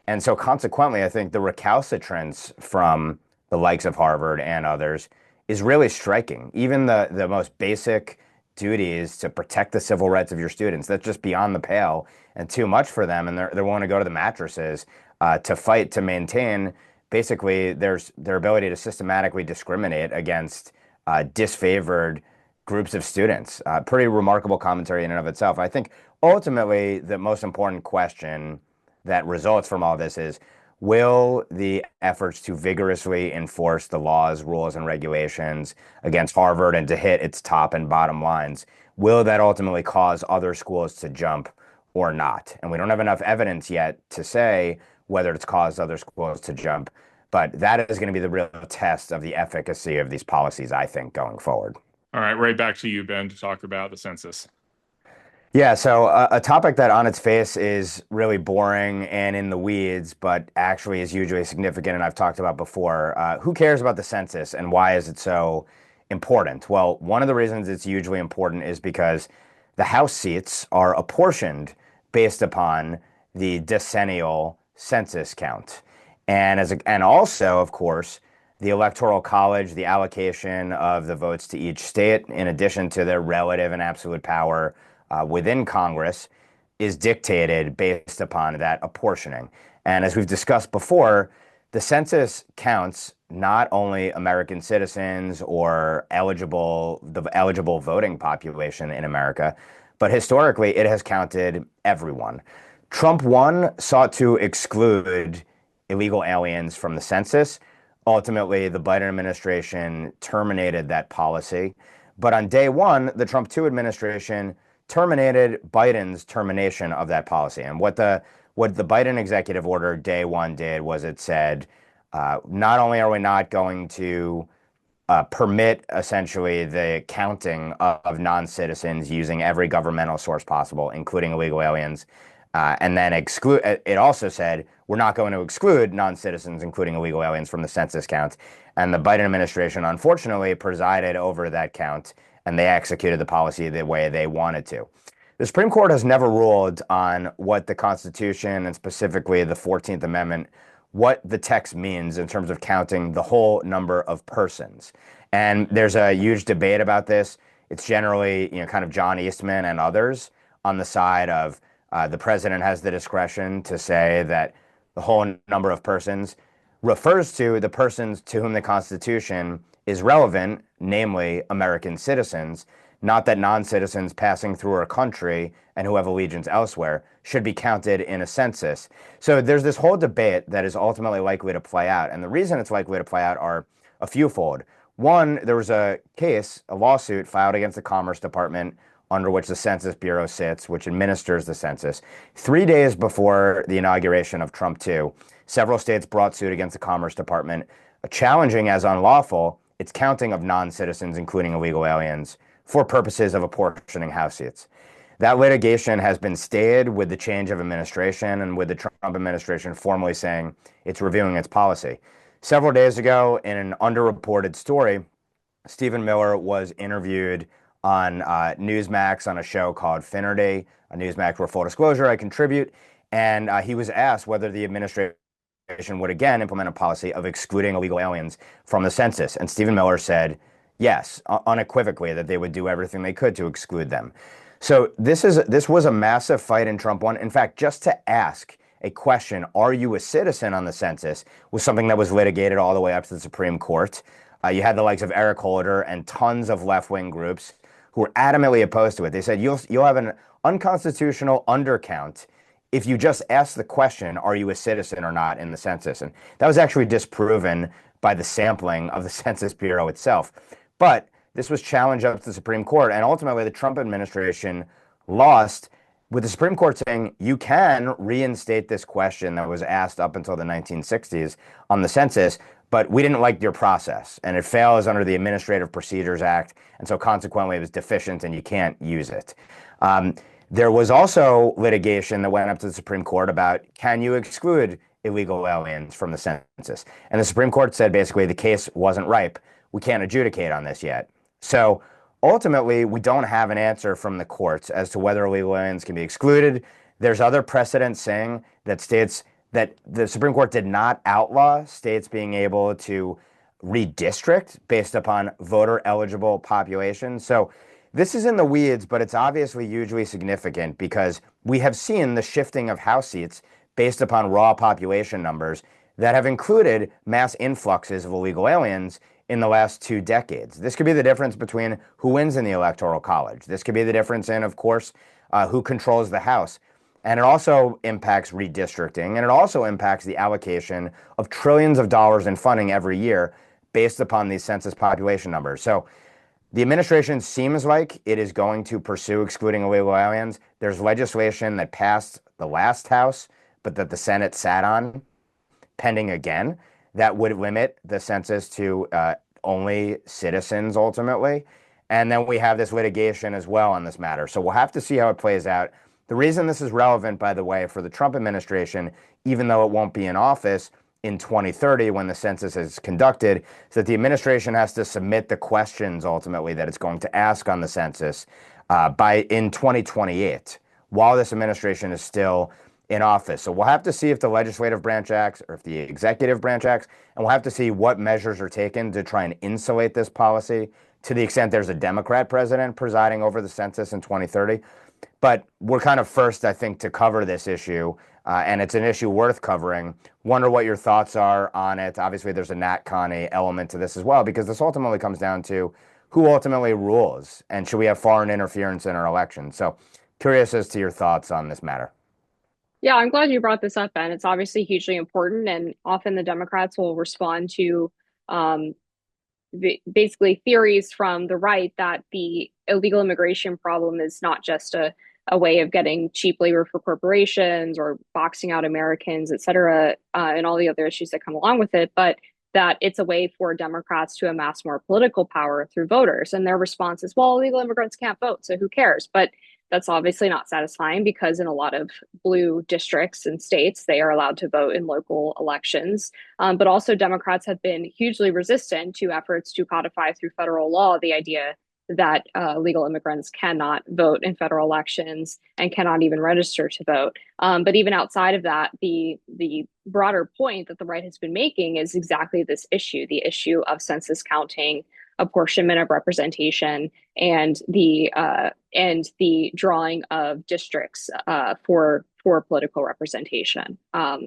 And so consequently, I think the recalcitrance from the likes of Harvard and others is really striking. Even the most basic duties to protect the civil rights of your students, that's just beyond the pale and too much for them. And they're willing to go to the mattresses to fight to maintain basically their ability to systematically discriminate against disfavored groups of students. Pretty remarkable commentary in and of itself. I think ultimately the most important question that results from all this is, will the efforts to vigorously enforce the laws, rules, and regulations against Harvard and to hit its top and bottom lines, will that ultimately cause other schools to jump or not? And we don't have enough evidence yet to say whether it's caused other schools to jump, but that is going to be the real test of the efficacy of these policies, I think, going forward. All right, right back to you, Ben, to talk about the census. Yeah, so a topic that on its face is really boring and in the weeds, but actually is hugely significant, and I've talked about before. Who cares about the census, and why is it so important? Well, one of the reasons it's hugely important is because the House seats are apportioned based upon the decennial census count. And also, of course, the Electoral College, the allocation of the votes to each state, in addition to their relative and absolute power within Congress, is dictated based upon that apportioning. And as we've discussed before, the census counts not only American citizens or the eligible voting population in America, but historically it has counted everyone. Trump 1 sought to exclude illegal aliens from the census. Ultimately, the Biden administration terminated that policy. But on day one, the Trump 2 administration terminated Biden's termination of that policy. And what the Biden executive order day one did was it said, not only are we not going to permit essentially the counting of non-citizens using every governmental source possible, including illegal aliens, and then exclude. It also said we're not going to exclude non-citizens, including illegal aliens, from the census count. And the Biden administration, unfortunately, presided over that count, and they executed the policy the way they wanted to. The Supreme Court has never ruled on what the Constitution, and specifically the 14th Amendment, what the text means in terms of counting the whole number of persons. And there's a huge debate about this. It's generally, kind of John Eastman and others on the side of the president has the discretion to say that the whole number of persons refers to the persons to whom the Constitution is relevant, namely American citizens, not that non-citizens passing through our country and who have allegiance elsewhere should be counted in a census. So there's this whole debate that is ultimately likely to play out. And the reason it's likely to play out are a fewfold. One, there was a lawsuit filed against the Commerce Department under which the Census Bureau sits, which administers the census. 3 days before the inauguration of Trump 2, several states brought suit against the Commerce Department, challenging as unlawful its counting of non-citizens, including illegal aliens, for purposes of apportioning House seats. That litigation has been stayed with the change of administration and with the Trump administration formally saying it's reviewing its policy. several days ago, in an underreported story, Stephen Miller was interviewed on Newsmax on a show called Finnerty, a Newsmax where, full disclosure, I contribute. And he was asked whether the administration would again implement a policy of excluding illegal aliens from the census. And Stephen Miller said yes, unequivocally, that they would do everything they could to exclude them. So this was a massive fight, and Trump won. In fact, just to ask a question, are you a citizen on the census, was something that was litigated all the way up to the Supreme Court. You had the likes of Eric Holder and tons of left-wing groups who were adamantly opposed to it. They said you'll have an unconstitutional undercount if you just ask the question, are you a citizen or not, in the census? And that was actually disproven by the sampling of the Census Bureau itself. But this was challenged up to the Supreme Court, and ultimately the Trump administration lost, with the Supreme Court saying you can reinstate this question that was asked up until the 1960s on the census, but we didn't like your process, and it fails under the Administrative Procedures Act, and so consequently it was deficient and you can't use it. There was also litigation that went up to the Supreme Court about, can you exclude illegal aliens from the census? And the Supreme Court said basically the case wasn't ripe. We can't adjudicate on this yet. So ultimately, we don't have an answer from the courts as to whether illegal aliens can be excluded. There's other precedents saying that states, that the Supreme Court did not outlaw states being able to redistrict based upon voter eligible population. So this is in the weeds, but it's obviously hugely significant because we have seen the shifting of House seats based upon raw population numbers that have included mass influxes of illegal aliens in the last 2 decades. This could be the difference between who wins in the Electoral College. This could be the difference in, of course, who controls the House. And it also impacts redistricting, and it also impacts the allocation of trillions of dollars in funding every year based upon these census population numbers. So the administration seems like it is going to pursue excluding illegal aliens. There's legislation that passed the last House, but that the Senate sat on, pending again, that would limit the census to only citizens ultimately. And then we have this litigation as well on this matter. So we'll have to see how it plays out. The reason this is relevant, by the way, for the Trump administration, even though it won't be in office in 2030 when the census is conducted, is that the administration has to submit the questions ultimately that it's going to ask on the census in 2028, while this administration is still in office. So we'll have to see if the legislative branch acts or if the executive branch acts, and we'll have to see what measures are taken to try and insulate this policy to the extent there's a Democrat president presiding over the census in 2030. But we're kind of first, I think, to cover this issue, and it's an issue worth covering. Wonder what your thoughts are on it. Obviously, there's a NatCon element to this as well, because this ultimately comes down to who ultimately rules, and should we have foreign interference in our elections? So curious as to your thoughts on this matter. Yeah, I'm glad you brought this up, Ben. It's obviously hugely important, and often the Democrats will respond to basically theories from the right that the illegal immigration problem is not just a way of getting cheap labor for corporations or boxing out Americans, et cetera, and all the other issues that come along with it, but that it's a way for Democrats to amass more political power through voters. And their response is, well, illegal immigrants can't vote, so who cares? But that's obviously not satisfying, because in a lot of blue districts and states, they are allowed to vote in local elections. But also Democrats have been hugely resistant to efforts to codify through federal law the idea that legal immigrants cannot vote in federal elections and cannot even register to vote. But even outside of that, the broader point that the right has been making is exactly this issue, the issue of census counting, apportionment of representation, and the drawing of districts for political representation.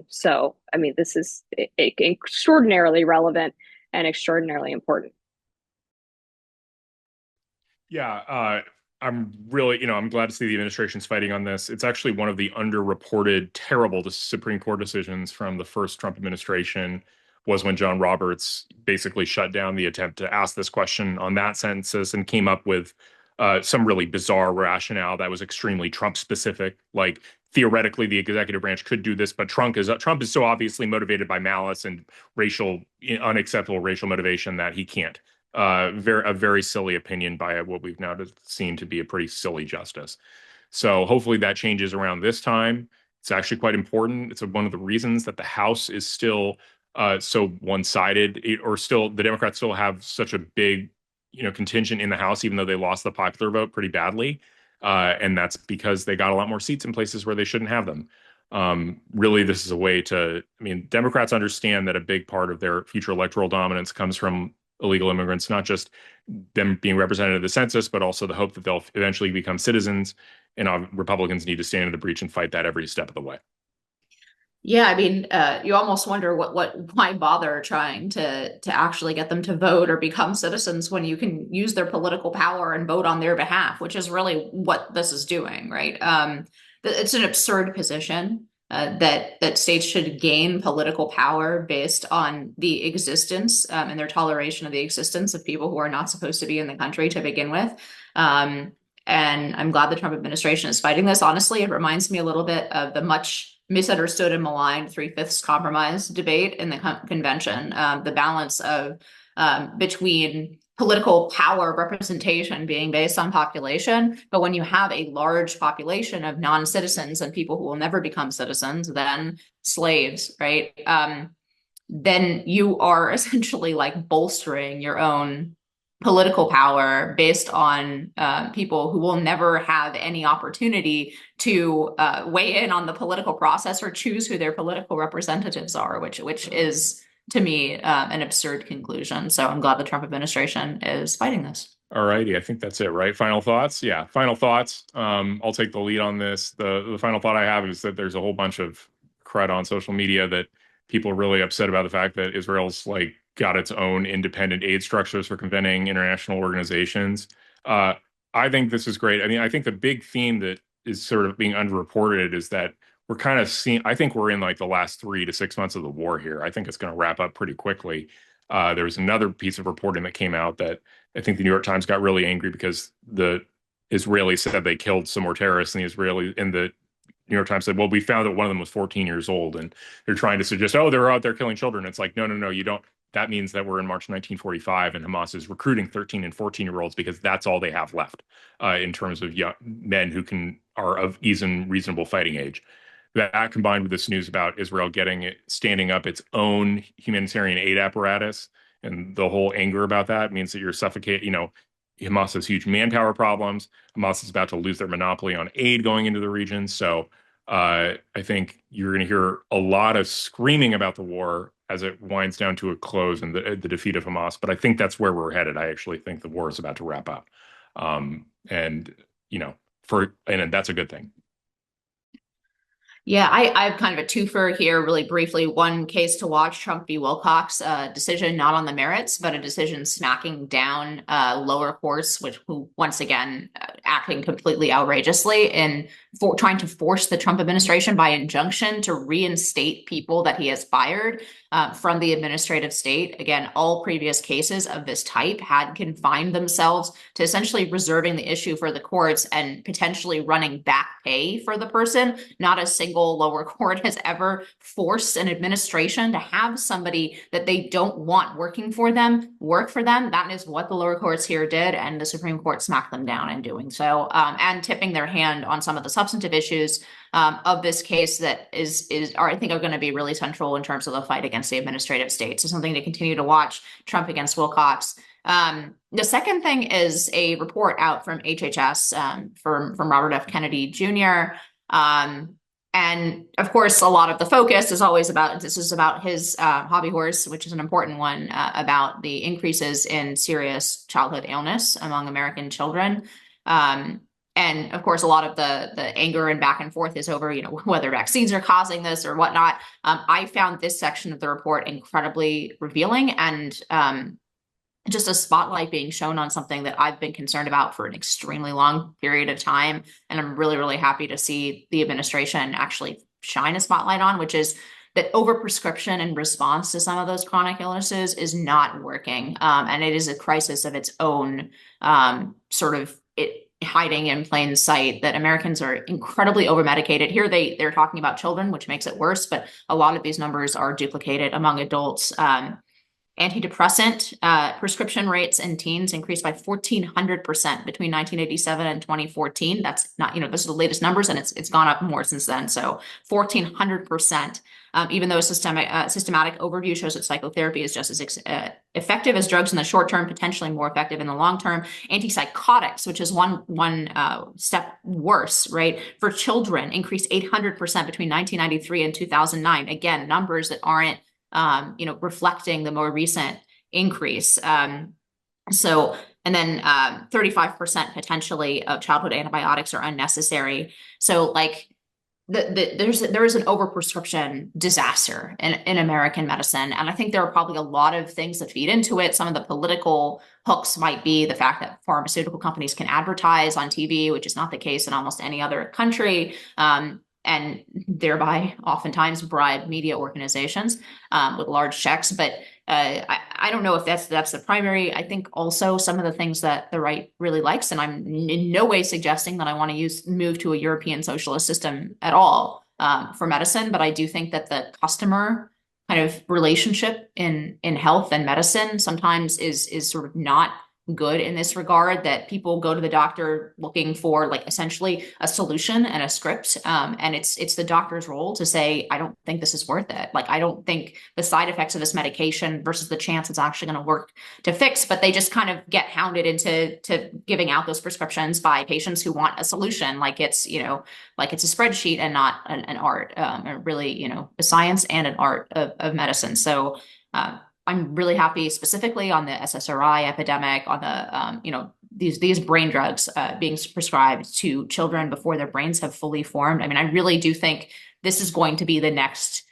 So, I mean, this is extraordinarily relevant and extraordinarily important. Yeah, I'm really, I'm glad to see the administration's fighting on this. It's actually one of the underreported terrible Supreme Court decisions from the first Trump administration was when John Roberts basically shut down the attempt to ask this question on that census and came up with some really bizarre rationale that was extremely Trump specific. Like, theoretically, the executive branch could do this, but Trump is so obviously motivated by malice and unacceptable racial motivation that he can't. A very silly opinion by what we've now seen to be a pretty silly justice. So hopefully that changes around this time. It's actually quite important. It's one of the reasons that the House is still so one-sided, or still the Democrats still have such a big, contingent in the House, even though they lost the popular vote pretty badly. And that's because they got a lot more seats in places where they shouldn't have them. Really, this is a way to, Democrats understand that a big part of their future electoral dominance comes from illegal immigrants, not just them being represented in the census, but also the hope that they'll eventually become citizens. And Republicans need to stand in the breach and fight that every step of the way. Yeah, you almost wonder why bother trying to actually get them to vote or become citizens when you can use their political power and vote on their behalf, which is really what this is doing, right? It's an absurd position that states should gain political power based on the existence and their toleration of the existence of people who are not supposed to be in the country to begin with. And I'm glad the Trump administration is fighting this. Honestly, it reminds me a little bit of the much misunderstood and maligned 3/5 compromise debate in the convention. The balance of between political power representation being based on population, but when you have a large population of non-citizens and people who will never become citizens, then slaves, right? Then you are essentially like bolstering your own political power based on people who will never have any opportunity to weigh in on the political process or choose who their political representatives are, which is, to me, an absurd conclusion. So I'm glad the Trump administration is fighting this. All righty, I think that's it, right? Final thoughts? Yeah, final thoughts. I'll take the lead on this. The final thought I have is that there's a whole bunch of crud on social media that people are really upset about the fact that Israel's got its own independent aid structures for preventing international organizations. I think this is great. I think the big theme that is sort of being underreported is that we're kind of seeing, I think we're in the last 3 to 6 months of the war here. I think it's going to wrap up pretty quickly. There was another piece of reporting that came out that I think the New York Times got really angry because the Israelis said they killed some more terrorists, and the New York Times said, well, we found that one of them was 14 years old, and they're trying to suggest, oh, they're out there killing children. It's like, no, you don't. That means that we're in March 1945 and Hamas is recruiting 13 and 14-year-olds because that's all they have left in terms of young men who are of even reasonable fighting age. That combined with this news about Israel standing up its own humanitarian aid apparatus and the whole anger about that means that you're suffocating, Hamas has huge manpower problems. Hamas is about to lose their monopoly on aid going into the region. So I think you're going to hear a lot of screaming about the war as it winds down to a close and the defeat of Hamas. But I think that's where we're headed. I actually think the war is about to wrap up. And that's a good thing. Yeah, I have kind of a twofer here really briefly. One case to watch, Trump v. Wilcox, decision not on the merits, but a decision smacking down lower courts, who once again acting completely outrageously and trying to force the Trump administration by injunction to reinstate people that he has fired from the administrative state. Again, all previous cases of this type had confined themselves to essentially reserving the issue for the courts and potentially running back pay for the person. Not a single lower court has ever forced an administration to have somebody that they don't want working for them work for them. That is what the lower courts here did, and the Supreme Court smacked them down in doing so, and tipping their hand on some of the substantive issues of this case that I think are going to be really central in terms of the fight against the administrative state. So something to continue to watch. Trump against Wilcox. The second thing is a report out from HHS from Robert F. Kennedy Jr. And of course, a lot of the focus is always about his hobby horse, which is an important one, about the increases in serious childhood illness among American children. And of course, a lot of the anger and back and forth is over, whether vaccines are causing this or whatnot. I found this section of the report incredibly revealing and just a spotlight being shown on something that I've been concerned about for an extremely long period of time. And I'm really, really happy to see the administration actually shine a spotlight on, which is that overprescription in response to some of those chronic illnesses is not working. And it is a crisis of its own, hiding in plain sight, that Americans are incredibly overmedicated. Here they're talking about children, which makes it worse, but a lot of these numbers are duplicated among adults. Antidepressant prescription rates in teens increased by 1,400% between 1987 and 2014. That's not, those are the latest numbers, and it's gone up more since then. So 1,400%. Even though systematic overview shows that psychotherapy is just as effective as drugs in the short term, potentially more effective in the long term. Antipsychotics, which is one step worse, right, for children, increased 800% between 1993 and 2009. Again, numbers that aren't reflecting the more recent increase. And then 35% potentially of childhood antibiotics are unnecessary. So there is an overprescription disaster in American medicine. And I think there are probably a lot of things that feed into it. Some of the political hooks might be the fact that pharmaceutical companies can advertise on TV, which is not the case in almost any other country. And thereby oftentimes bribe media organizations with large checks. But I don't know if that's the primary. I think also some of the things that the right really likes, and I'm in no way suggesting that I want to move to a European socialist system at all for medicine, but I do think that the customer kind of relationship in health and medicine sometimes is sort of not good in this regard, that people go to the doctor looking for essentially a solution and a script. And it's the doctor's role to say, I don't think this is worth it. I don't think the side effects of this medication versus the chance it's actually going to work to fix, but they just kind of get hounded into giving out those prescriptions by patients who want a solution. It's a spreadsheet and not an art, or really, a science and an art of medicine. So, I'm really happy specifically on the SSRI epidemic, on the, these brain drugs being prescribed to children before their brains have fully formed. I mean, I really do think this is going to be the next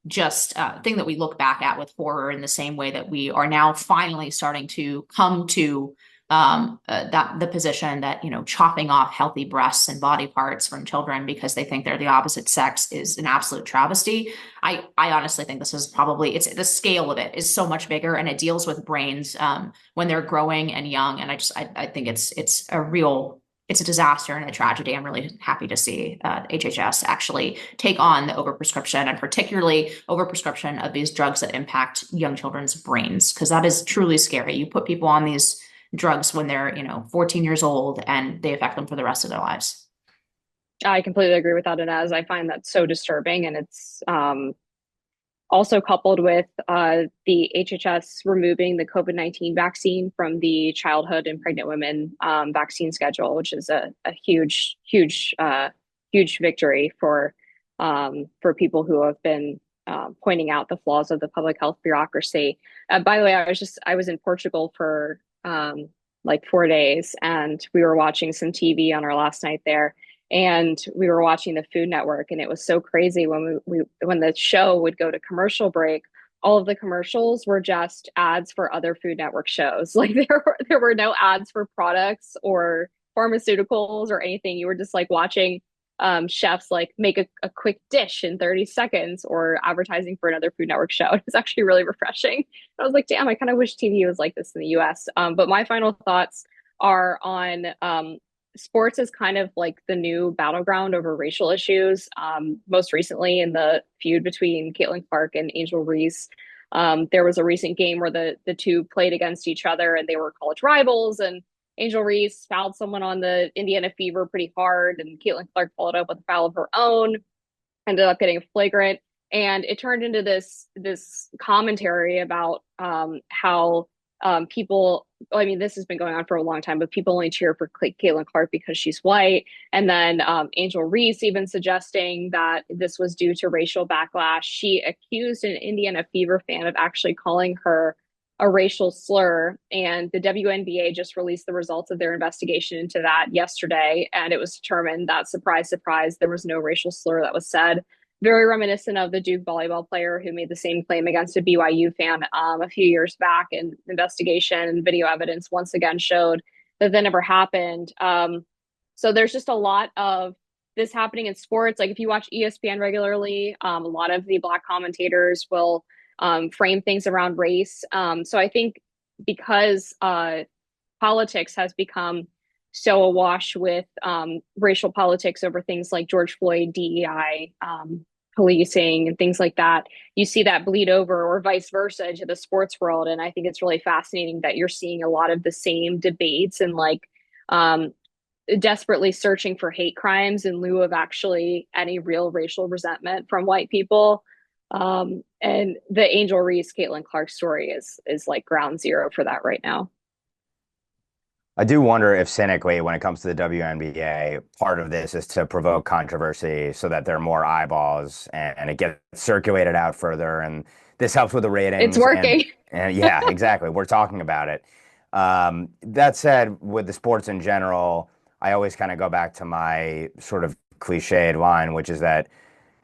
thing that we look back at with horror, in the same way that we are now finally starting to come to the position that, chopping off healthy breasts and body parts from children because they think they're the opposite sex is an absolute travesty. I honestly think this is probably, the scale of it is so much bigger, and it deals with brains when they're growing and young. And I think it's a disaster and a tragedy. I'm really happy to see HHS actually take on the overprescription, and particularly overprescription of these drugs that impact young children's brains, because that is truly scary. You put people on these drugs when they're 14 years old, and they affect them for the rest of their lives. I completely agree with that, Inez. I find that so disturbing, and it's also coupled with the HHS removing the COVID-19 vaccine from the childhood and pregnant women vaccine schedule, which is a huge victory for people who have been pointing out the flaws of the public health bureaucracy. By the way, I was in Portugal for 4 days, and we were watching some TV on our last night there, and we were watching the Food Network, and it was so crazy when the show would go to commercial break, all of the commercials were just ads for other Food Network shows. There were no ads for products or pharmaceuticals or anything. You were just watching chefs make a quick dish in 30 seconds, or advertising for another Food Network show. It was actually really refreshing. I was like, damn, I kind of wish TV was like this in the US. But my final thoughts are on sports is kind of the new battleground over racial issues. Most recently in the feud between Caitlin Clark and Angel Reese, there was a recent game where the two played against each other, and they were college rivals, and Angel Reese fouled someone on the Indiana Fever pretty hard, and Caitlin Clark followed up with a foul of her own, ended up getting a flagrant, and it turned into this commentary about how people, I mean, this has been going on for a long time, but people only cheer for Caitlin Clark because she's white. And then Angel Reese even suggesting that this was due to racial backlash. She accused an Indiana Fever fan of actually calling her a racial slur, and the WNBA just released the results of their investigation into that yesterday, and it was determined that, surprise, surprise, there was no racial slur that was said. Very reminiscent of the Duke volleyball player who made the same claim against a BYU fan a few years back, and investigation and video evidence once again showed that never happened. So there's just a lot of this happening in sports. If you watch ESPN regularly, a lot of the Black commentators will frame things around race. So I think because politics has become so awash with racial politics over things like George Floyd, DEI, policing and things like that, you see that bleed over or vice versa into the sports world. And I think it's really fascinating that you're seeing a lot of the same debates and like desperately searching for hate crimes in lieu of actually any real racial resentment from white people. And the Angel Reese, Caitlin Clark story is like ground zero for that right now. I do wonder if cynically, when it comes to the WNBA, part of this is to provoke controversy so that there are more eyeballs and it gets circulated out further. And this helps with the It's ratings. working. And yeah, exactly. We're talking about it. That said, with the sports in general, I always kind of go back to my sort of cliched line, which is that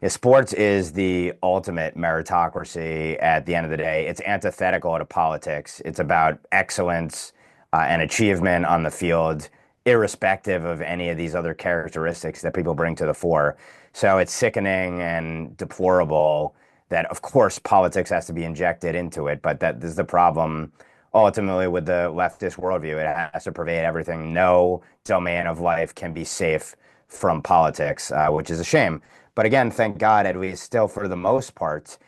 sports is the ultimate meritocracy at the end of the day. It's antithetical to politics. It's about excellence and achievement on the field, irrespective of any of these other characteristics that people bring to the fore. So it's sickening and deplorable that, of course, politics has to be injected into it, but that is the problem ultimately with the leftist worldview. It has to pervade everything. No domain of life can be safe from politics, which is a shame. But again, thank God, at least still for the most part,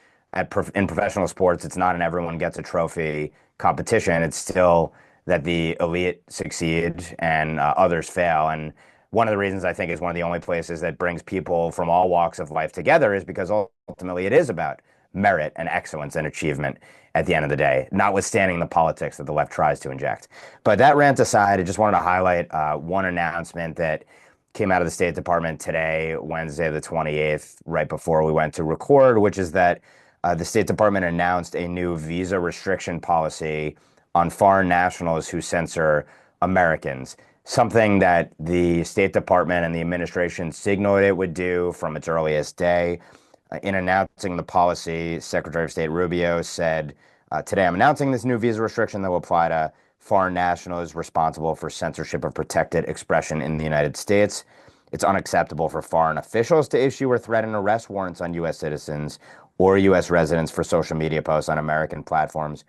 in professional sports, it's not an everyone gets a trophy competition. It's still that the elite succeed and others fail. And one of the reasons I think is one of the only places that brings people from all walks of life together is because ultimately it is about merit and excellence and achievement at the end of the day, notwithstanding the politics that the left tries to inject. But that rant aside, I just wanted to highlight one announcement that came out of the State Department today, Wednesday, the 28th, right before we went to record, which is that the State Department announced a new visa restriction policy on foreign nationals who censor Americans, something that the State Department and the administration signaled it would do from its earliest day. In announcing the policy, Secretary of State Rubio said, today I'm announcing this new visa restriction that will apply to foreign nationals responsible for censorship of protected expression in the United States. It's unacceptable for foreign officials to issue or threaten arrest warrants on U.S. citizens or U.S. residents for social media posts on American platforms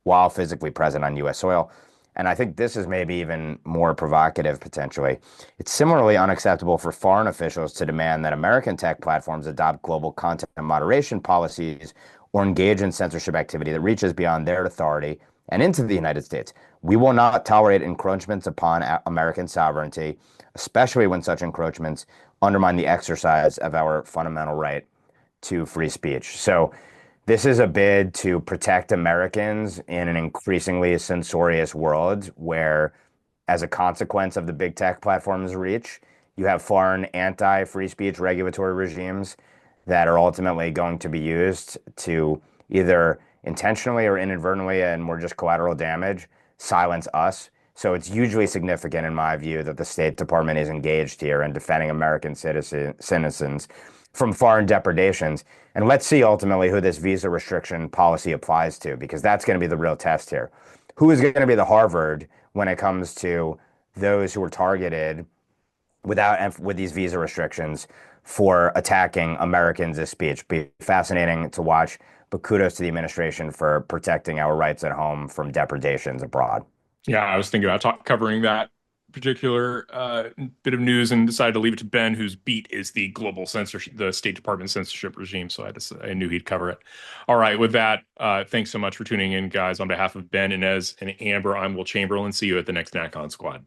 while physically present on U.S. soil. And I think this is maybe even more provocative potentially. It's similarly unacceptable for foreign officials to demand that American tech platforms adopt global content moderation policies or engage in censorship activity that reaches beyond their authority and into the United States. We will not tolerate encroachments upon American sovereignty, especially when such encroachments undermine the exercise of our fundamental right to free speech. So this is a bid to protect Americans in an increasingly censorious world where, as a consequence of the big tech platforms' reach, you have foreign anti-free speech regulatory regimes that are ultimately going to be used to either intentionally or inadvertently, and more just collateral damage, silence us. So it's hugely significant, in my view, that the State Department is engaged here in defending American citizens from foreign depredations. And let's see ultimately who this visa restriction policy applies to, because that's going to be the real test here. Who is going to be the Harvard when it comes to those who are targeted with these visa restrictions for attacking Americans as speech? Be fascinating to watch, but kudos to the administration for protecting our rights at home from depredations abroad. Yeah, I was thinking about covering that particular bit of news and decided to leave it to Ben, whose beat is the global censorship, the State Department censorship regime. So I knew he'd cover it. All right, with that, thanks so much for tuning in, guys. On behalf of Ben, Inez, and Amber, I'm Will Chamberlain. See you at the next NatCon Squad.